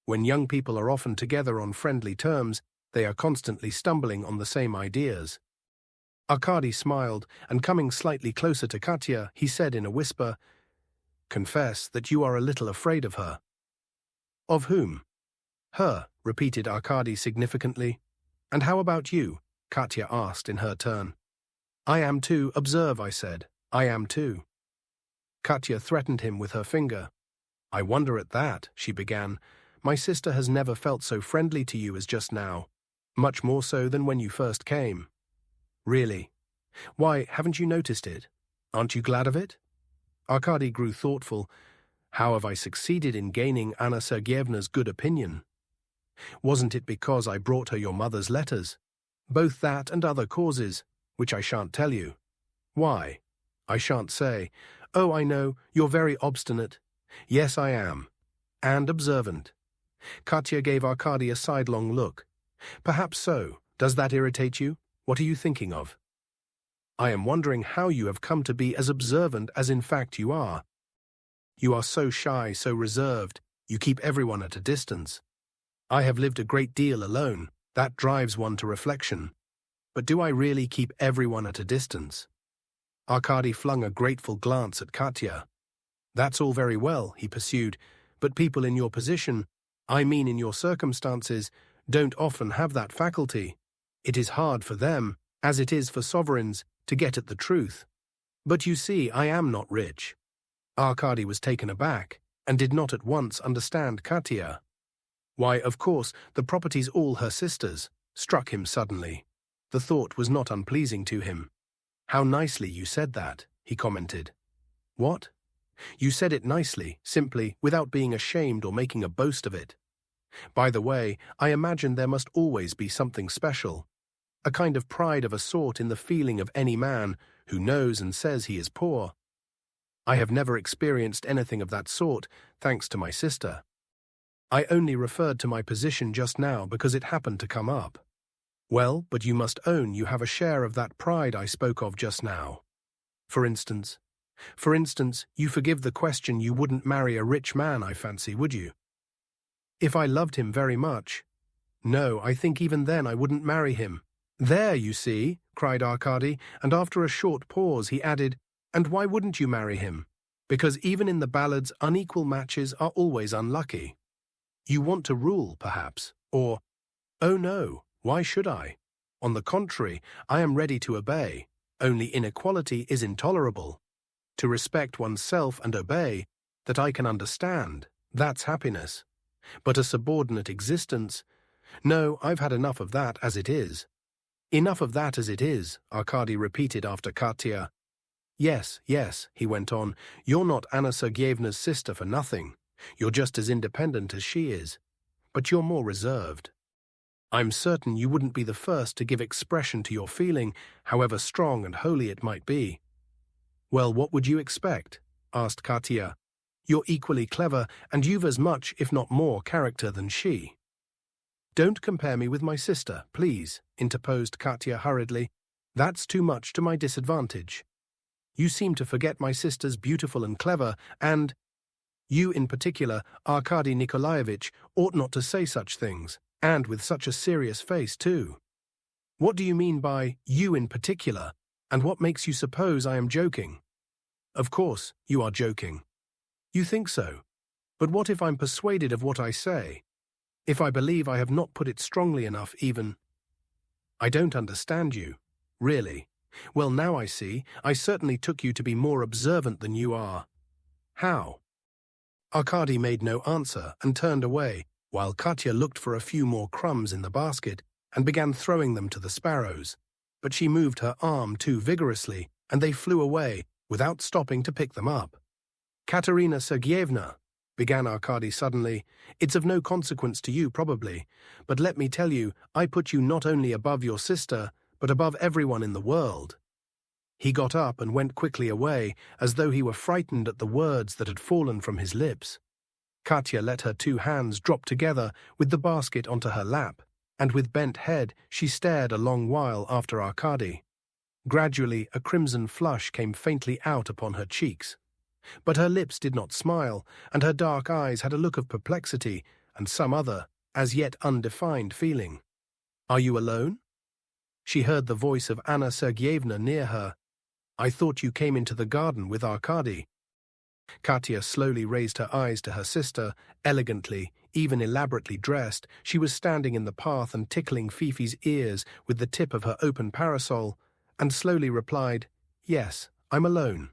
When young people are often together on friendly terms, they are constantly stumbling on the same ideas. Arkady smiled, and coming slightly closer to Katya, he said in a whisper, "Confess that you are a little afraid of her." "Of whom?" "Her," repeated Arkady significantly. "And how about you?" Katya asked in her turn. "I am too, observe," I said. "I am too." Katya threatened him with her finger. "I wonder at that," she began. "My sister has never felt so friendly to you as just now, much more so than when you first came." "Really? Why, haven't you noticed it? Aren't you glad of it? Arkady grew thoughtful. How have I succeeded in gaining Anna Sergeyevna's good opinion? Wasn't it because I brought her your mother's letters? Both that and other causes, which I shan't tell you. Why? I shan't say. Oh, I know, you're very obstinate. Yes, I am. And observant. Katya gave Arkady a sidelong look. Perhaps so. Does that irritate you? What are you thinking of? I am wondering how you have come to be as observant as in fact you are. You are so shy, so reserved. You keep everyone at a distance. I have lived a great deal alone. That drives one to reflection. But do I really keep everyone at a distance? Arkady flung a grateful glance at Katya. That's all very well, he pursued, but people in your position, I mean in your circumstances, don't often have that faculty. It is hard for them, as it is for sovereigns, to get at the truth. But you see, I am not rich. Arkady was taken aback, and did not at once understand Katya. Why, of course, the property's all her sister's, struck him suddenly. The thought was not unpleasing to him. How nicely you said that, he commented. What? You said it nicely, simply, without being ashamed or making a boast of it. By the way, I imagine there must always be something special. A kind of pride of a sort in the feeling of any man who knows and says he is poor. I have never experienced anything of that sort, thanks to my sister. I only referred to my position just now because it happened to come up. Well, but you must own you have a share of that pride I spoke of just now. For instance, you forgive the question you wouldn't marry a rich man, I fancy, would you? If I loved him very much. No, I think even then I wouldn't marry him. There, you see, cried Arkady, and after a short pause he added, and why wouldn't you marry him? Because even in the ballads unequal matches are always unlucky. You want to rule, perhaps, or, oh no, why should I? On the contrary, I am ready to obey, only inequality is intolerable. To respect oneself and obey, that I can understand, that's happiness. But a subordinate existence? No, I've had enough of that as it is. Enough of that as it is, Arkady repeated after Katya. Yes, he went on, you're not Anna Sergeyevna's sister for nothing. You're just as independent as she is. But you're more reserved. I'm certain you wouldn't be the first to give expression to your feeling, however strong and holy it might be. Well, what would you expect? Asked Katya. You're equally clever, and you've as much, if not more, character than she. Don't compare me with my sister, please, interposed Katya hurriedly. That's too much to my disadvantage. You seem to forget my sister's beautiful and clever, and you in particular, Arkady Nikolaevich, ought not to say such things, and with such a serious face, too. What do you mean by you in particular, and what makes you suppose I am joking? Of course, you are joking. You think so. But what if I'm persuaded of what I say? If I believe I have not put it strongly enough even? I don't understand you. Really. Well, now I see. I certainly took you to be more observant than you are. How? Arkady made no answer and turned away, while Katya looked for a few more crumbs in the basket and began throwing them to the sparrows. But she moved her arm too vigorously, and they flew away, without stopping to pick them up. Katerina Sergeyevna, began Arkady suddenly, it's of no consequence to you probably, but let me tell you, I put you not only above your sister, but above everyone in the world. He got up and went quickly away, as though he were frightened at the words that had fallen from his lips. Katya let her two hands drop together with the basket onto her lap, and with bent head she stared a long while after Arkady. Gradually a crimson flush came faintly out upon her cheeks. But her lips did not smile, and her dark eyes had a look of perplexity and some other, as yet undefined feeling. Are you alone? She heard the voice of Anna Sergeyevna near her. I thought you came into the garden with Arkady. Katya slowly raised her eyes to her sister, elegantly, even elaborately dressed. She was standing in the path and tickling Fifi's ears with the tip of her open parasol, and slowly replied, Yes, I'm alone.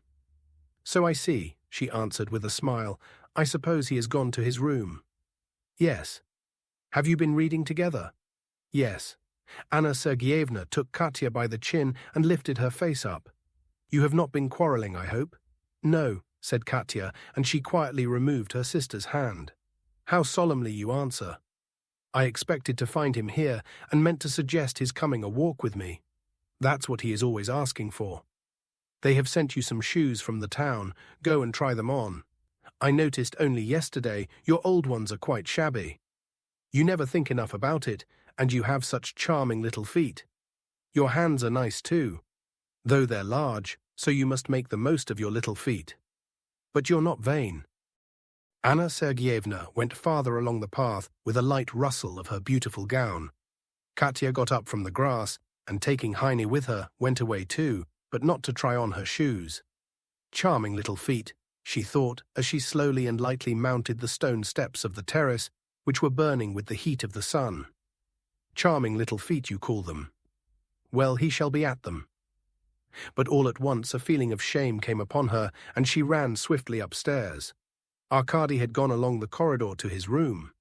So I see, she answered with a smile. I suppose he has gone to his room. Yes. Have you been reading together? Yes. Anna Sergeyevna took Katya by the chin and lifted her face up. "You have not been quarreling, I hope?" "No," said Katya, and she quietly removed her sister's hand. "How solemnly you answer. I expected to find him here and meant to suggest his coming a walk with me. That's what he is always asking for. They have sent you some shoes from the town. Go and try them on. I noticed only yesterday your old ones are quite shabby. You never think enough about it, and you have such charming little feet. Your hands are nice too, though they're large, so you must make the most of your little feet. But you're not vain." Anna Sergeyevna went farther along the path with a light rustle of her beautiful gown. Katya got up from the grass and, taking Heine with her, went away too, but not to try on her shoes. Charming little feet, she thought as she slowly and lightly mounted the stone steps of the terrace, which were burning with the heat of the sun. Charming little feet, you call them. Well, he shall be at them. But all at once a feeling of shame came upon her, and she ran swiftly upstairs. Arkady had gone along the corridor to his room.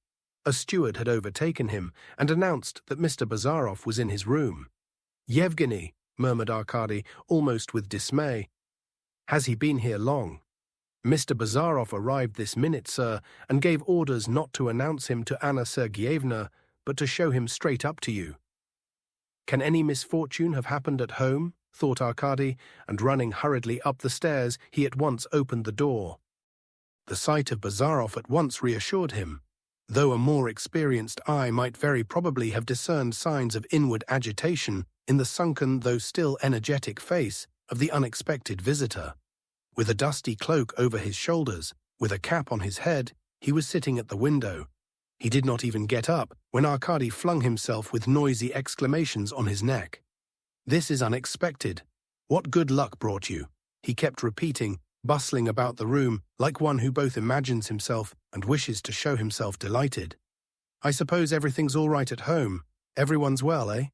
A steward had overtaken him and announced that Mr. Bazarov was in his room. "Yevgeny," murmured Arkady, almost with dismay. "Has he been here long?" "Mr. Bazarov arrived this minute, sir, and gave orders not to announce him to Anna Sergeyevna, but to show him straight up to you." "Can any misfortune have happened at home?" thought Arkady, and running hurriedly up the stairs, he at once opened the door. The sight of Bazarov at once reassured him, though a more experienced eye might very probably have discerned signs of inward agitation in the sunken though still energetic face of the unexpected visitor. With a dusty cloak over his shoulders, with a cap on his head, he was sitting at the window. He did not even get up when Arkady flung himself with noisy exclamations on his neck. "This is unexpected. What good luck brought you?" he kept repeating, bustling about the room like one who both imagines himself and wishes to show himself delighted. "I suppose everything's all right at home. Everyone's well, eh?"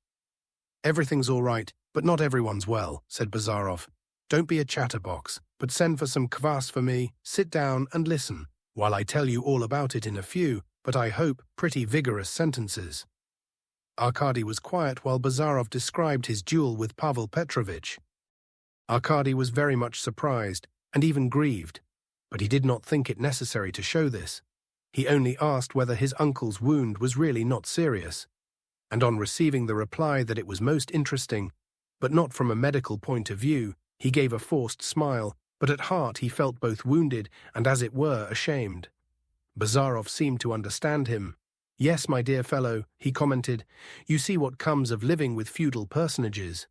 "Everything's all right, but not everyone's well," said Bazarov. "Don't be a chatterbox, but send for some kvass for me, sit down and listen, while I tell you all about it in a few, but I hope pretty vigorous sentences." Arkady was quiet while Bazarov described his duel with Pavel Petrovitch. Arkady was very much surprised and even grieved, but he did not think it necessary to show this. He only asked whether his uncle's wound was really not serious, and on receiving the reply that it was most interesting, but not from a medical point of view, he gave a forced smile, but at heart he felt both wounded and, as it were, ashamed. Bazarov seemed to understand him. "Yes, my dear fellow," he commented, "you see what comes of living with feudal personages.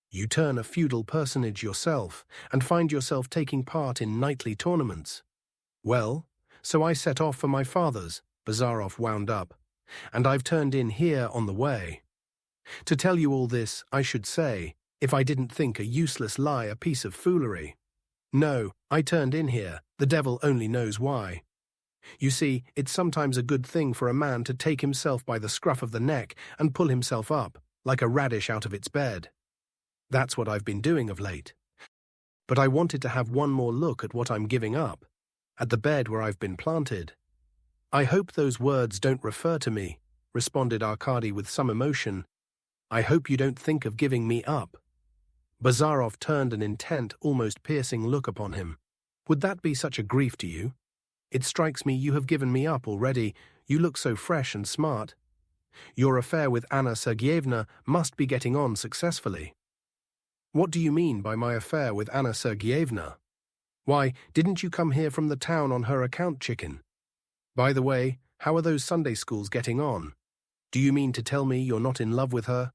You turn a feudal personage yourself, and find yourself taking part in knightly tournaments. Well, so I set off for my father's," Bazarov wound up, "and I've turned in here on the way. To tell you all this, I should say, if I didn't think a useless lie a piece of foolery. No, I turned in here, the devil only knows why. You see, it's sometimes a good thing for a man to take himself by the scruff of the neck and pull himself up, like a radish out of its bed. That's what I've been doing of late. But I wanted to have one more look at what I'm giving up, at the bed where I've been planted." "I hope those words don't refer to me," responded Arkady with some emotion. "I hope you don't think of giving me up." Bazarov turned an intent, almost piercing look upon him. "Would that be such a grief to you? It strikes me you have given me up already. You look so fresh and smart. Your affair with Anna Sergeyevna must be getting on successfully." "What do you mean by my affair with Anna Sergeyevna?" "Why, didn't you come here from the town on her account, chicken? By the way, how are those Sunday schools getting on? Do you mean to tell me you're not in love with her?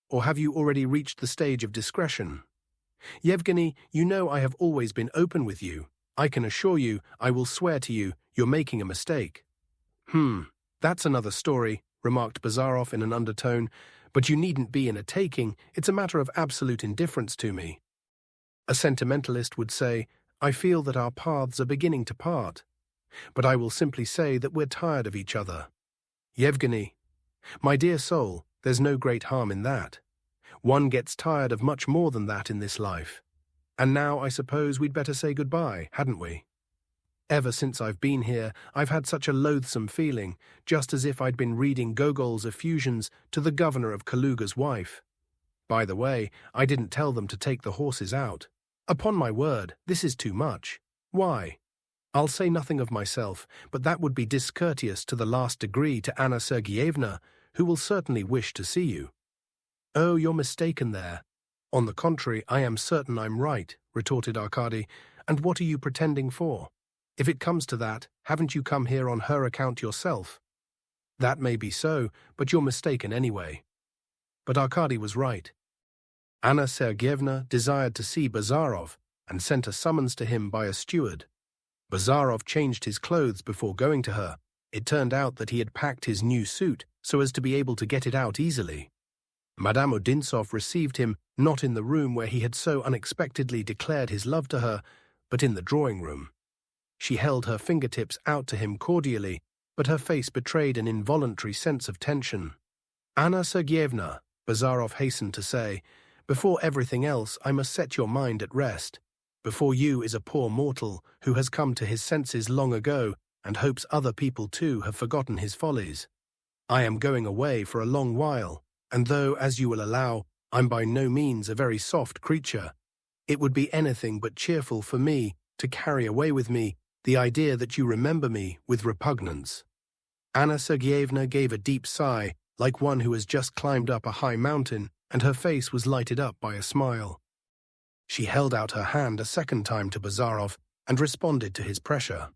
Or have you already reached the stage of discretion? Yevgeny, you know I have always been open with you. I can assure you, I will swear to you, you're making a mistake." That's another story," remarked Bazarov in an undertone, "but you needn't be in a taking, it's a matter of absolute indifference to me. A sentimentalist would say, I feel that our paths are beginning to part, but I will simply say that we're tired of each other. Yevgeny, my dear soul, there's no great harm in that. One gets tired of much more than that in this life. And now I suppose we'd better say goodbye, hadn't we?" Ever since I've been here, I've had such a loathsome feeling, just as if I'd been reading Gogol's effusions to the governor of Kaluga's wife. By the way, I didn't tell them to take the horses out. Upon my word, this is too much. Why? I'll say nothing of myself, but that would be discourteous to the last degree to Anna Sergeyevna, who will certainly wish to see you. Oh, you're mistaken there. On the contrary, I am certain I'm right, retorted Arkady. And what are you pretending for? If it comes to that, haven't you come here on her account yourself? That may be so, but you're mistaken anyway. But Arkady was right. Anna Sergeyevna desired to see Bazarov and sent a summons to him by a steward. Bazarov changed his clothes before going to her. It turned out that he had packed his new suit so as to be able to get it out easily. Madame Odintsov received him not in the room where he had so unexpectedly declared his love to her, but in the drawing room. She held her fingertips out to him cordially, but her face betrayed an involuntary sense of tension. Anna Sergeyevna, Bazarov hastened to say, before everything else I must set your mind at rest. Before you is a poor mortal who has come to his senses long ago and hopes other people too have forgotten his follies. I am going away for a long while, and though, as you will allow, I'm by no means a very soft creature, it would be anything but cheerful for me to carry away with me the idea that you remember me with repugnance. Anna Sergeyevna gave a deep sigh, like one who has just climbed up a high mountain, and her face was lighted up by a smile. She held out her hand a second time to Bazarov and responded to his pressure.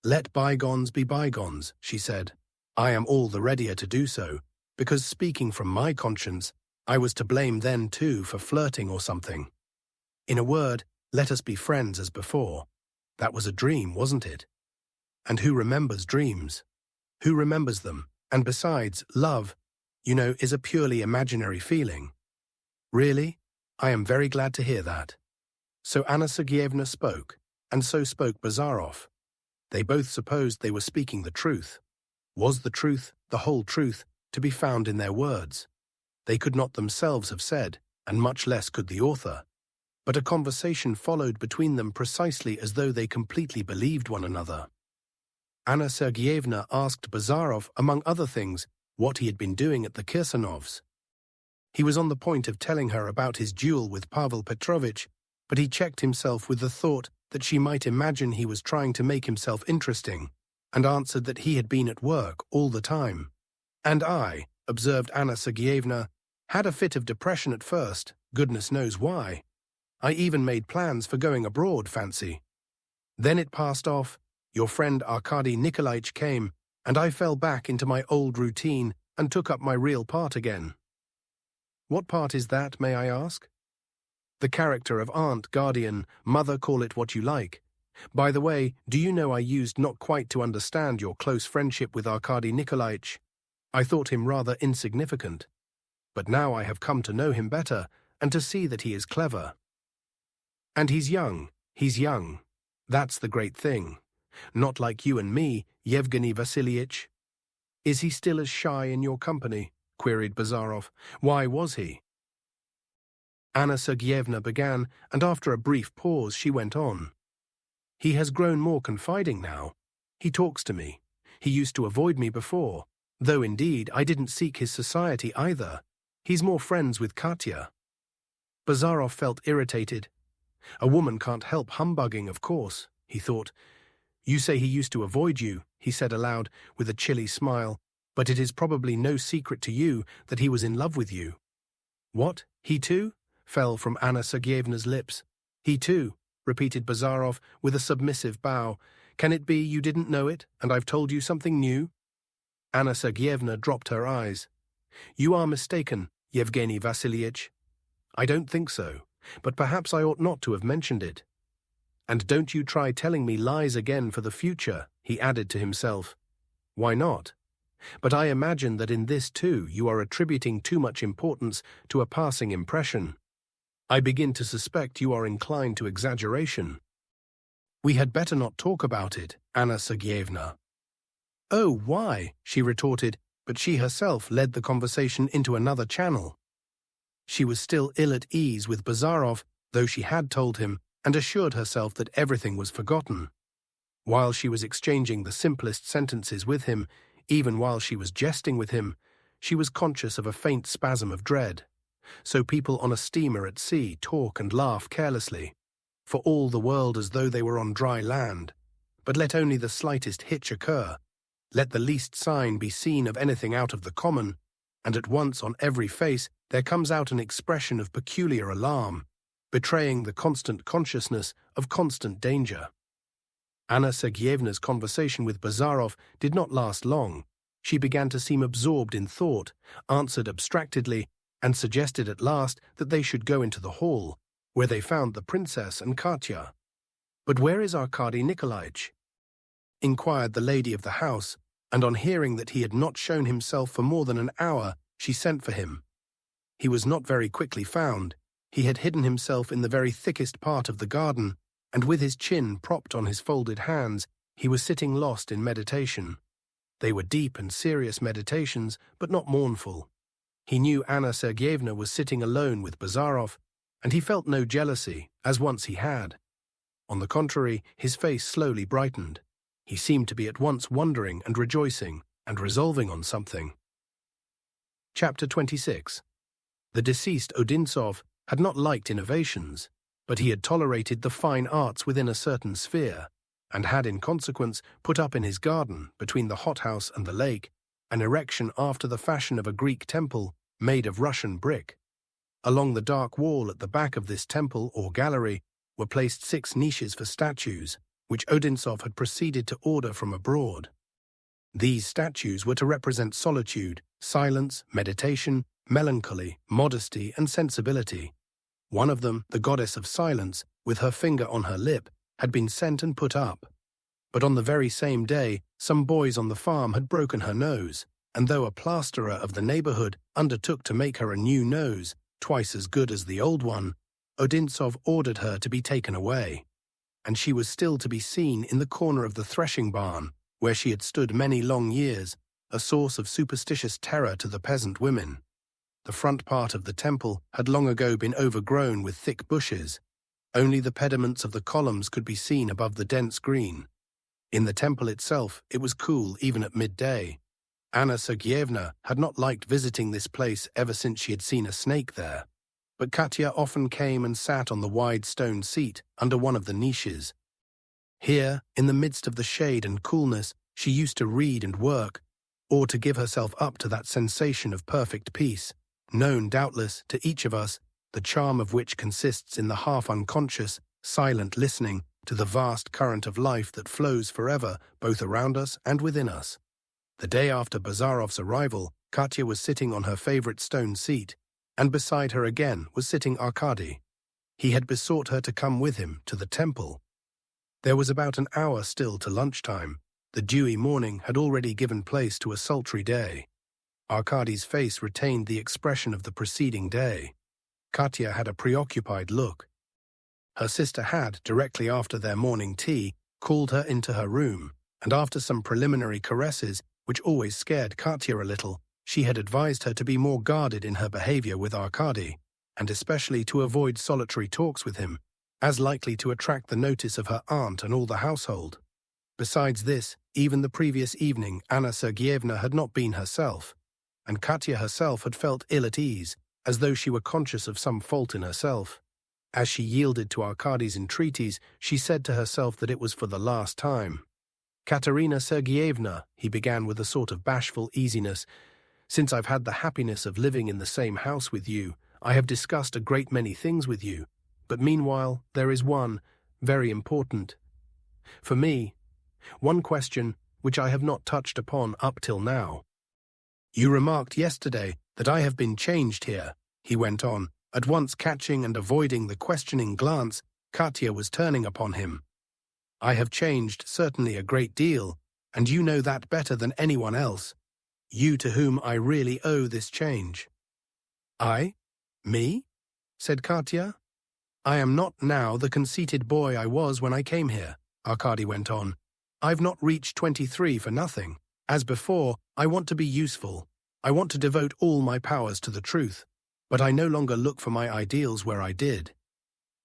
Let bygones be bygones, she said. I am all the readier to do so, because speaking from my conscience, I was to blame then too for flirting or something. In a word, let us be friends as before. That was a dream, wasn't it? And who remembers dreams? Who remembers them? And besides, love, you know, is a purely imaginary feeling. Really? I am very glad to hear that. So Anna Sergeyevna spoke, and so spoke Bazarov. They both supposed they were speaking the truth. Was the truth, the whole truth, to be found in their words? They could not themselves have said, and much less could the author. But a conversation followed between them precisely as though they completely believed one another. Anna Sergeyevna asked Bazarov, among other things, what he had been doing at the Kirsanovs. He was on the point of telling her about his duel with Pavel Petrovitch, but he checked himself with the thought that she might imagine he was trying to make himself interesting, and answered that he had been at work all the time. And I, observed Anna Sergeyevna, had a fit of depression at first, goodness knows why. I even made plans for going abroad, fancy. Then it passed off, your friend Arkady Nikolaich came, and I fell back into my old routine and took up my real part again. What part is that, may I ask? The character of aunt, guardian, mother, call it what you like. By the way, do you know I used not quite to understand your close friendship with Arkady Nikolaich? I thought him rather insignificant. But now I have come to know him better, and to see that he is clever. And he's young. That's the great thing. Not like you and me, Yevgeny Vasilievich. Is he still as shy in your company? Queried Bazarov. Why was he? Anna Sergeyevna began, and after a brief pause she went on. He has grown more confiding now. He talks to me. He used to avoid me before, though indeed I didn't seek his society either. He's more friends with Katya. Bazarov felt irritated. A woman can't help humbugging, of course, he thought. You say he used to avoid you, he said aloud, with a chilly smile, but it is probably no secret to you that he was in love with you. What, he too? Fell from Anna Sergeyevna's lips. He too, repeated Bazarov with a submissive bow. Can it be you didn't know it, and I've told you something new? Anna Sergeyevna dropped her eyes. You are mistaken, Yevgeny Vasilievich. I don't think so, but perhaps I ought not to have mentioned it. And don't you try telling me lies again for the future, he added to himself. Why not? But I imagine that in this too you are attributing too much importance to a passing impression. I begin to suspect you are inclined to exaggeration. We had better not talk about it, Anna Sergeyevna. Oh, why? She retorted, but she herself led the conversation into another channel. She was still ill at ease with Bazarov, though she had told him, and assured herself that everything was forgotten. While she was exchanging the simplest sentences with him, even while she was jesting with him, she was conscious of a faint spasm of dread. So people on a steamer at sea talk and laugh carelessly, for all the world as though they were on dry land. But let only the slightest hitch occur, let the least sign be seen of anything out of the common, and at once on every face there comes out an expression of peculiar alarm, betraying the constant consciousness of constant danger. Anna Sergeyevna's conversation with Bazarov did not last long. She began to seem absorbed in thought, answered abstractedly, and suggested at last that they should go into the hall, where they found the princess and Katya. "But where is Arkady Nikolaich?" inquired the lady of the house, and on hearing that he had not shown himself for more than an hour, she sent for him. He was not very quickly found. He had hidden himself in the very thickest part of the garden, and with his chin propped on his folded hands, he was sitting lost in meditation. They were deep and serious meditations, but not mournful. He knew Anna Sergeyevna was sitting alone with Bazarov, and he felt no jealousy, as once he had. On the contrary, his face slowly brightened. He seemed to be at once wondering and rejoicing, and resolving on something. Chapter 26. The deceased Odintsov had not liked innovations, but he had tolerated the fine arts within a certain sphere, and had in consequence put up in his garden, between the hothouse and the lake, an erection after the fashion of a Greek temple made of Russian brick. Along the dark wall at the back of this temple or gallery were placed 6 niches for statues, which Odintsov had proceeded to order from abroad. These statues were to represent solitude, silence, meditation, melancholy, modesty, and sensibility. One of them, the goddess of silence, with her finger on her lip, had been sent and put up. But on the very same day, some boys on the farm had broken her nose, and though a plasterer of the neighborhood undertook to make her a new nose, twice as good as the old one, Odintsov ordered her to be taken away. And she was still to be seen in the corner of the threshing barn, where she had stood many long years, a source of superstitious terror to the peasant women. The front part of the temple had long ago been overgrown with thick bushes. Only the pediments of the columns could be seen above the dense green. In the temple itself, it was cool even at midday. Anna Sergeyevna had not liked visiting this place ever since she had seen a snake there. But Katya often came and sat on the wide stone seat under one of the niches. Here, in the midst of the shade and coolness, she used to read and work, or to give herself up to that sensation of perfect peace, known doubtless to each of us, the charm of which consists in the half-unconscious, silent listening to the vast current of life that flows forever both around us and within us. The day after Bazarov's arrival, Katya was sitting on her favorite stone seat, and beside her again was sitting Arkady. He had besought her to come with him to the temple. There was about an hour still to lunchtime. The dewy morning had already given place to a sultry day. Arkady's face retained the expression of the preceding day. Katya had a preoccupied look. Her sister had, directly after their morning tea, called her into her room, and after some preliminary caresses, which always scared Katya a little, she had advised her to be more guarded in her behavior with Arkady, and especially to avoid solitary talks with him, as likely to attract the notice of her aunt and all the household. Besides this, even the previous evening Anna Sergeyevna had not been herself, and Katya herself had felt ill at ease, as though she were conscious of some fault in herself. As she yielded to Arkady's entreaties, she said to herself that it was for the last time. "Katerina Sergeyevna," he began with a sort of bashful easiness, "since I've had the happiness of living in the same house with you, I have discussed a great many things with you, but meanwhile there is one, very important. For me, one question which I have not touched upon up till now. You remarked yesterday that I have been changed here," he went on, at once catching and avoiding the questioning glance Katya was turning upon him. "I have changed certainly a great deal, and you know that better than anyone else, you to whom I really owe this change." "I? Me?" said Katya. "I am not now the conceited boy I was when I came here," Arkady went on. "I've not reached 23 for nothing. As before, I want to be useful. I want to devote all my powers to the truth, but I no longer look for my ideals where I did.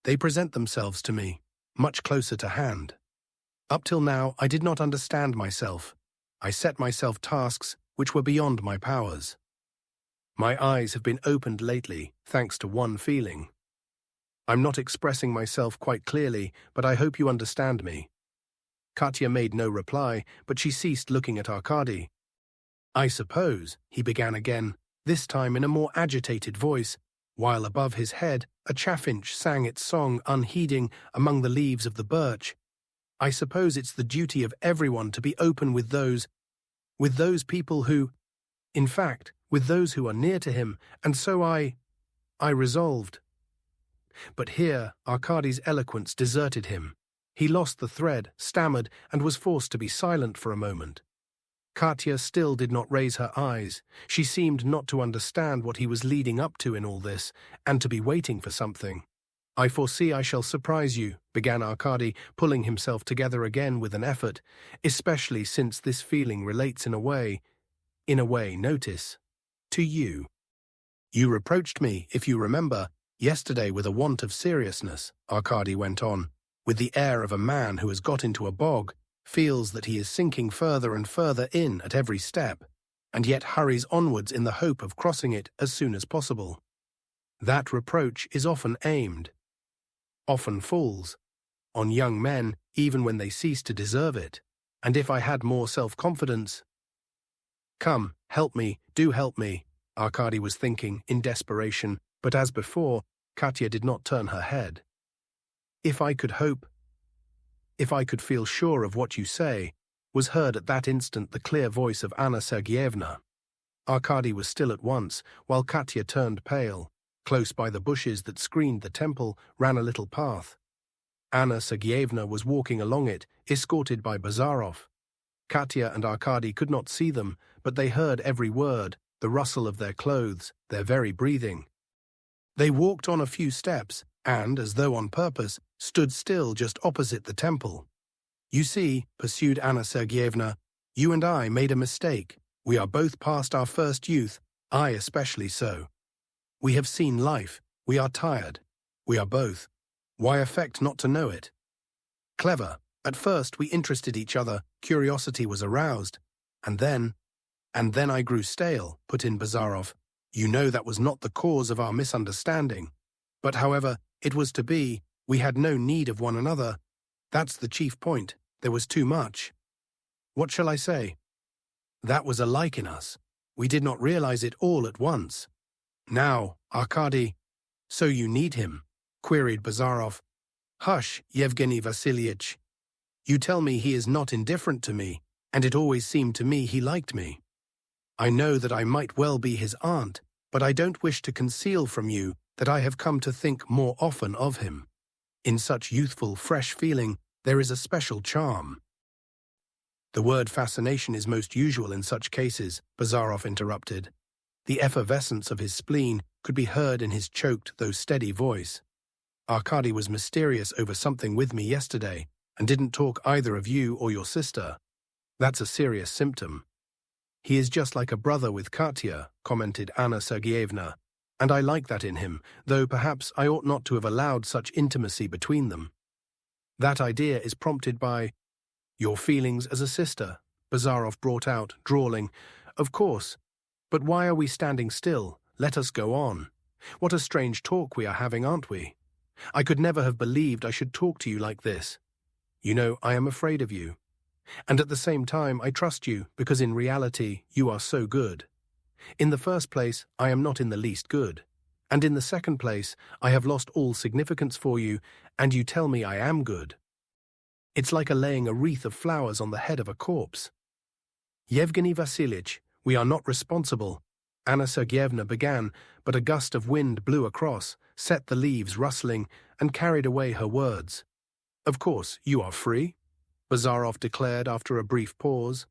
They present themselves to me, much closer to hand. Up till now, I did not understand myself. I set myself tasks which were beyond my powers. My eyes have been opened lately, thanks to one feeling. I'm not expressing myself quite clearly, but I hope you understand me. Katya made no reply, but she ceased looking at Arkady. I suppose, he began again, this time in a more agitated voice, while above his head a chaffinch sang its song unheeding among the leaves of the birch. I suppose it's the duty of everyone to be open with those people who, in fact, with those who are near to him, and so I resolved. But here Arkady's eloquence deserted him. He lost the thread, stammered, and was forced to be silent for a moment. Katya still did not raise her eyes. She seemed not to understand what he was leading up to in all this, and to be waiting for something. I foresee I shall surprise you, began Arkady, pulling himself together again with an effort, especially since this feeling relates in a way, notice, to you. You reproached me, if you remember, yesterday with a want of seriousness, Arkady went on, with the air of a man who has got into a bog, feels that he is sinking further and further in at every step, and yet hurries onwards in the hope of crossing it as soon as possible. That reproach is often aimed, often falls, on young men even when they cease to deserve it, and if I had more self-confidence— Come, help me, do help me, Arkady was thinking in desperation, but as before, Katya did not turn her head. If I could hope, if I could feel sure of what you say, was heard at that instant the clear voice of Anna Sergeyevna. Arkady was still at once, while Katya turned pale. Close by the bushes that screened the temple ran a little path. Anna Sergeyevna was walking along it, escorted by Bazarov. Katya and Arkady could not see them, but they heard every word, the rustle of their clothes, their very breathing. They walked on a few steps, and, as though on purpose, stood still just opposite the temple. You see, pursued Anna Sergeyevna, you and I made a mistake. We are both past our first youth, I especially so. We have seen life, we are tired. We are both. Why affect not to know it? Clever. At first we interested each other, curiosity was aroused. And then I grew stale, put in Bazarov. You know that was not the cause of our misunderstanding. But however, it was to be, we had no need of one another. That's the chief point, there was too much. What shall I say? That was alike in us. We did not realize it all at once. Now, Arkady— So you need him? Queried Bazarov. Hush, Yevgeny Vassilievich. You tell me he is not indifferent to me, and it always seemed to me he liked me. I know that I might well be his aunt, but I don't wish to conceal from you that I have come to think more often of him. In such youthful, fresh feeling, there is a special charm. The word fascination is most usual in such cases, Bazarov interrupted. The effervescence of his spleen could be heard in his choked though steady voice. Arkady was mysterious over something with me yesterday, and didn't talk either of you or your sister. That's a serious symptom. He is just like a brother with Katya, commented Anna Sergeyevna, and I like that in him, though perhaps I ought not to have allowed such intimacy between them. That idea is prompted by your feelings as a sister, Bazarov brought out, drawling. Of course. But why are we standing still? Let us go on. What a strange talk we are having, aren't we? I could never have believed I should talk to you like this. You know, I am afraid of you. And at the same time, I trust you, because in reality, you are so good. In the first place, I am not in the least good. And in the second place, I have lost all significance for you, and you tell me I am good. It's like laying a wreath of flowers on the head of a corpse. Yevgeny Vassilievich, we are not responsible, Anna Sergeyevna began, but a gust of wind blew across, set the leaves rustling, and carried away her words. Of course, you are free, Bazarov declared after a brief pause.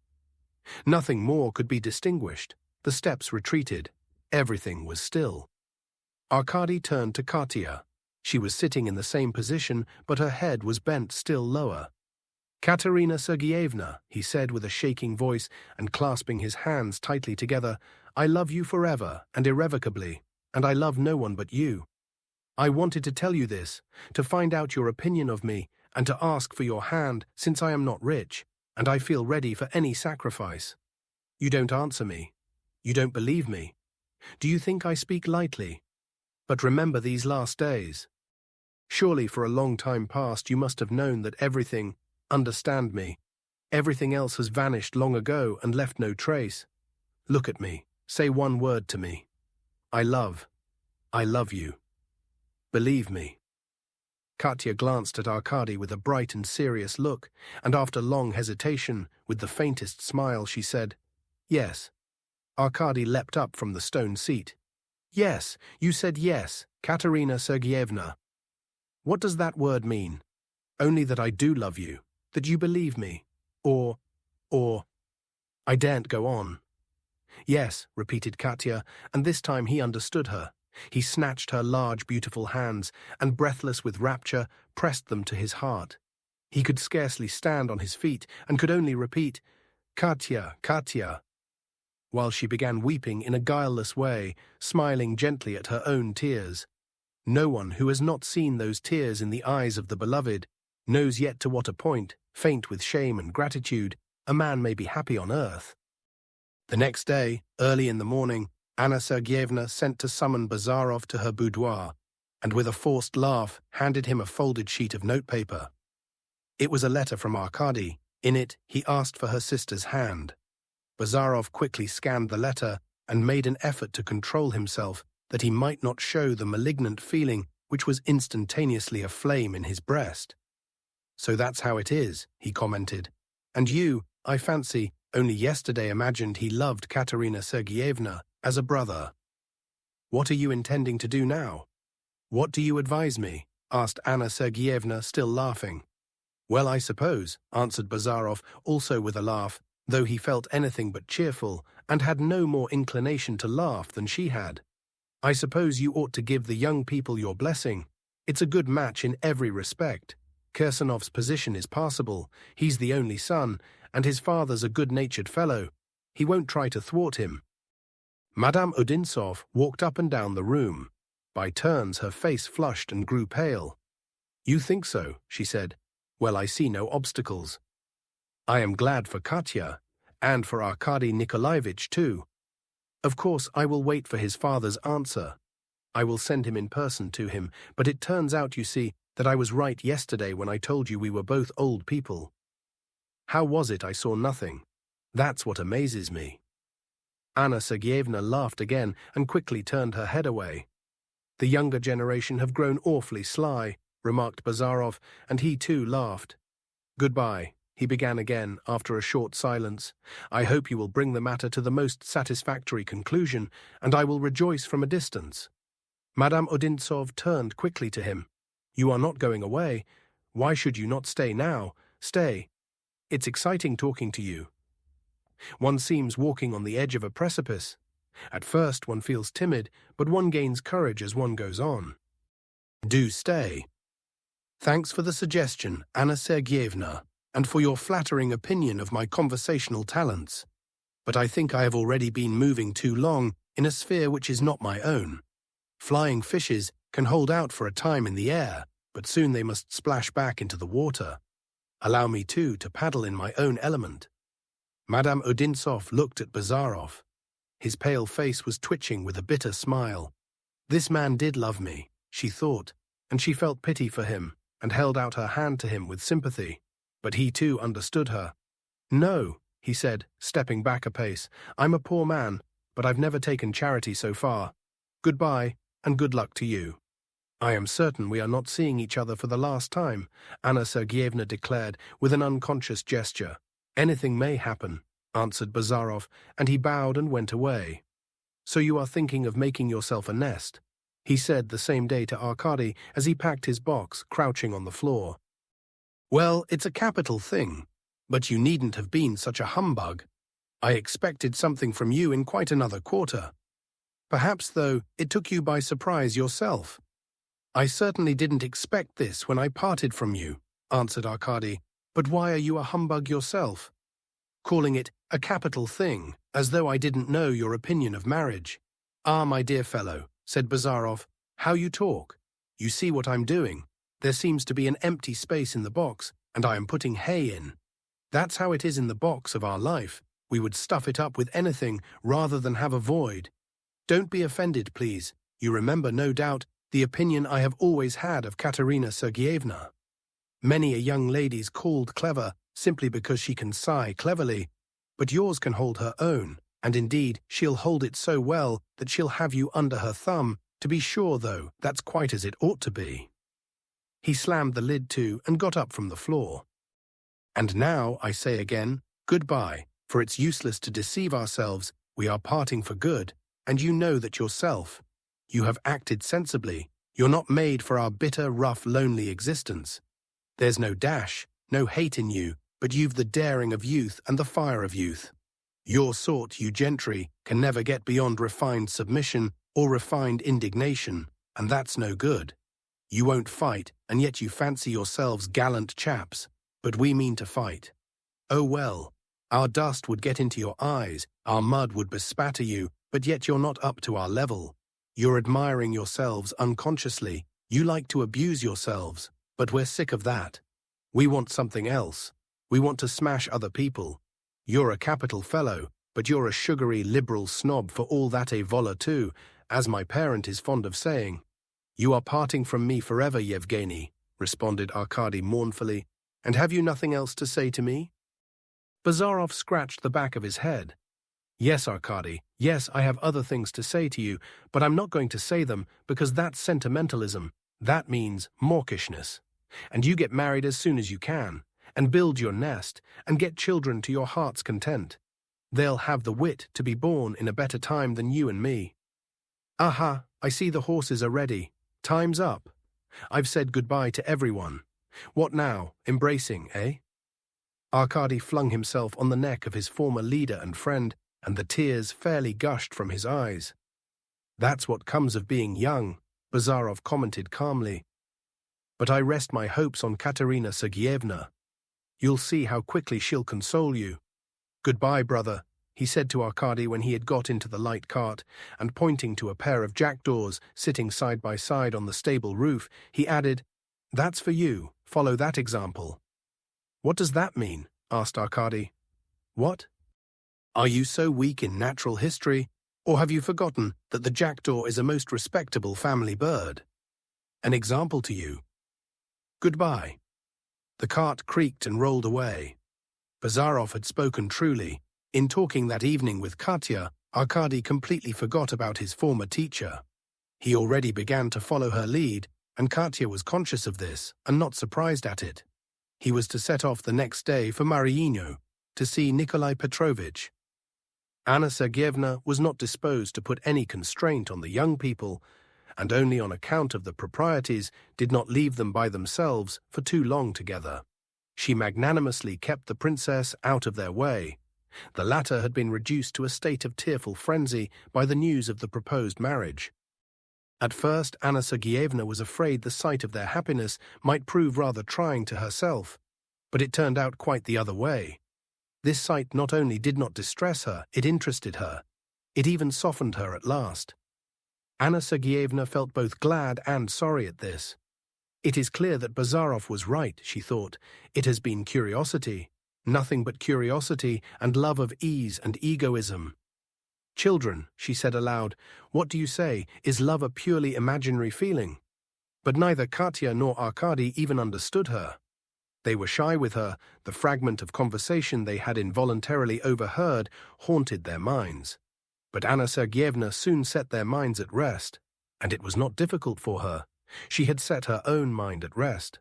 Nothing more could be distinguished. The steps retreated. Everything was still. Arkady turned to Katya. She was sitting in the same position, but her head was bent still lower. Katerina Sergeyevna, he said with a shaking voice and clasping his hands tightly together, I love you forever and irrevocably, and I love no one but you. I wanted to tell you this, to find out your opinion of me, and to ask for your hand, since I am not rich, and I feel ready for any sacrifice. You don't answer me. You don't believe me. Do you think I speak lightly? But remember these last days. Surely for a long time past you must have known that everything, understand me, everything else has vanished long ago and left no trace. Look at me, say one word to me. I love you. Believe me. Katya glanced at Arkady with a bright and serious look, and after long hesitation, with the faintest smile, she said, Yes. Arkady leapt up from the stone seat. Yes, you said yes, Katerina Sergeyevna. What does that word mean? Only that I do love you, that you believe me, or... I daren't go on. Yes, repeated Katya, and this time he understood her. He snatched her large, beautiful hands, and breathless with rapture, pressed them to his heart. He could scarcely stand on his feet, and could only repeat, Katya, Katya, while she began weeping in a guileless way, smiling gently at her own tears. No one who has not seen those tears in the eyes of the beloved knows yet to what a point, faint with shame and gratitude, a man may be happy on earth. The next day, early in the morning, Anna Sergeyevna sent to summon Bazarov to her boudoir, and with a forced laugh handed him a folded sheet of notepaper. It was a letter from Arkady. In it, he asked for her sister's hand. Bazarov quickly scanned the letter and made an effort to control himself that he might not show the malignant feeling which was instantaneously aflame in his breast. So that's how it is, he commented. And you, I fancy, only yesterday imagined he loved Katerina Sergeyevna as a brother. What are you intending to do now? What do you advise me? Asked Anna Sergeyevna, still laughing. Well, I suppose, answered Bazarov, also with a laugh, though he felt anything but cheerful, and had no more inclination to laugh than she had. I suppose you ought to give the young people your blessing. It's a good match in every respect. Kirsanov's position is passable, he's the only son, and his father's a good-natured fellow. He won't try to thwart him. Madame Odintsov walked up and down the room. By turns her face flushed and grew pale. You think so, she said. Well, I see no obstacles. I am glad for Katya, and for Arkady Nikolaevich too. Of course, I will wait for his father's answer. I will send him in person to him, but it turns out, you see, that I was right yesterday when I told you we were both old people. How was it I saw nothing? That's what amazes me. Anna Sergeyevna laughed again and quickly turned her head away. The younger generation have grown awfully sly, remarked Bazarov, and he too laughed. Goodbye, he began again after a short silence. I hope you will bring the matter to the most satisfactory conclusion, and I will rejoice from a distance. Madame Odintsov turned quickly to him. You are not going away. Why should you not stay now? Stay. It's exciting talking to you. One seems walking on the edge of a precipice. At first one feels timid, but one gains courage as one goes on. Do stay. Thanks for the suggestion, Anna Sergeyevna, and for your flattering opinion of my conversational talents. But I think I have already been moving too long in a sphere which is not my own. Flying fishes can hold out for a time in the air, but soon they must splash back into the water. Allow me, too, to paddle in my own element. Madame Odintsov looked at Bazarov. His pale face was twitching with a bitter smile. This man did love me, she thought, and she felt pity for him, and held out her hand to him with sympathy. But he, too, understood her. No, he said, stepping back a pace. I'm a poor man, but I've never taken charity so far. Goodbye, and good luck to you. I am certain we are not seeing each other for the last time, Anna Sergeyevna declared with an unconscious gesture. Anything may happen, answered Bazarov, and he bowed and went away. So you are thinking of making yourself a nest, he said the same day to Arkady as he packed his box, crouching on the floor. Well, it's a capital thing, but you needn't have been such a humbug. I expected something from you in quite another quarter. Perhaps, though, it took you by surprise yourself. I certainly didn't expect this when I parted from you, answered Arkady. But why are you a humbug yourself? Calling it a capital thing, as though I didn't know your opinion of marriage. Ah, my dear fellow, said Bazarov, how you talk. You see what I'm doing. There seems to be an empty space in the box, and I am putting hay in. That's how it is in the box of our life. We would stuff it up with anything rather than have a void. Don't be offended, please. You remember, no doubt, the opinion I have always had of Katerina Sergeyevna. Many a young lady's called clever simply because she can sigh cleverly, but yours can hold her own, and indeed she'll hold it so well that she'll have you under her thumb. To be sure, though, that's quite as it ought to be. He slammed the lid to and got up from the floor. And now, I say again, goodbye, for it's useless to deceive ourselves. We are parting for good, and you know that yourself. You have acted sensibly. You're not made for our bitter, rough, lonely existence. There's no dash, no hate in you, but you've the daring of youth and the fire of youth. Your sort, you gentry, can never get beyond refined submission or refined indignation, and that's no good. You won't fight, and yet you fancy yourselves gallant chaps, but we mean to fight. Oh well, our dust would get into your eyes, our mud would bespatter you, but yet you're not up to our level. You're admiring yourselves unconsciously. You like to abuse yourselves, but we're sick of that. We want something else. We want to smash other people. You're a capital fellow, but you're a sugary liberal snob for all that, a vola too, as my parent is fond of saying. You are parting from me forever, Yevgeny, responded Arkady mournfully. And have you nothing else to say to me? Bazarov scratched the back of his head. Yes, Arkady, yes, I have other things to say to you, but I'm not going to say them because that's sentimentalism. That means mawkishness. And you get married as soon as you can, and build your nest, and get children to your heart's content. They'll have the wit to be born in a better time than you and me. Aha, I see the horses are ready. Time's up. I've said goodbye to everyone. What now, embracing, eh? Arkady flung himself on the neck of his former leader and friend, and the tears fairly gushed from his eyes. That's what comes of being young, Bazarov commented calmly. But I rest my hopes on Katerina Sergeyevna. You'll see how quickly she'll console you. Goodbye, brother, he said to Arkady when he had got into the light cart, and pointing to a pair of jackdaws sitting side by side on the stable roof, he added, That's for you, follow that example. What does that mean? Asked Arkady. What? Are you so weak in natural history, or have you forgotten that the jackdaw is a most respectable family bird? An example to you. Goodbye. The cart creaked and rolled away. Bazarov had spoken truly. In talking that evening with Katya, Arkady completely forgot about his former teacher. He already began to follow her lead, and Katya was conscious of this and not surprised at it. He was to set off the next day for Mariino to see Nikolai Petrovich. Anna Sergeyevna was not disposed to put any constraint on the young people, and only on account of the proprieties did not leave them by themselves for too long together. She magnanimously kept the princess out of their way. The latter had been reduced to a state of tearful frenzy by the news of the proposed marriage. At first, Anna Sergeyevna was afraid the sight of their happiness might prove rather trying to herself, but it turned out quite the other way. This sight not only did not distress her, it interested her. It even softened her at last. Anna Sergeyevna felt both glad and sorry at this. It is clear that Bazarov was right, she thought. It has been curiosity, nothing but curiosity and love of ease and egoism. Children, she said aloud, what do you say? Is love a purely imaginary feeling? But neither Katya nor Arkady even understood her. They were shy with her. The fragment of conversation they had involuntarily overheard haunted their minds. But Anna Sergeyevna soon set their minds at rest, and it was not difficult for her. She had set her own mind at rest.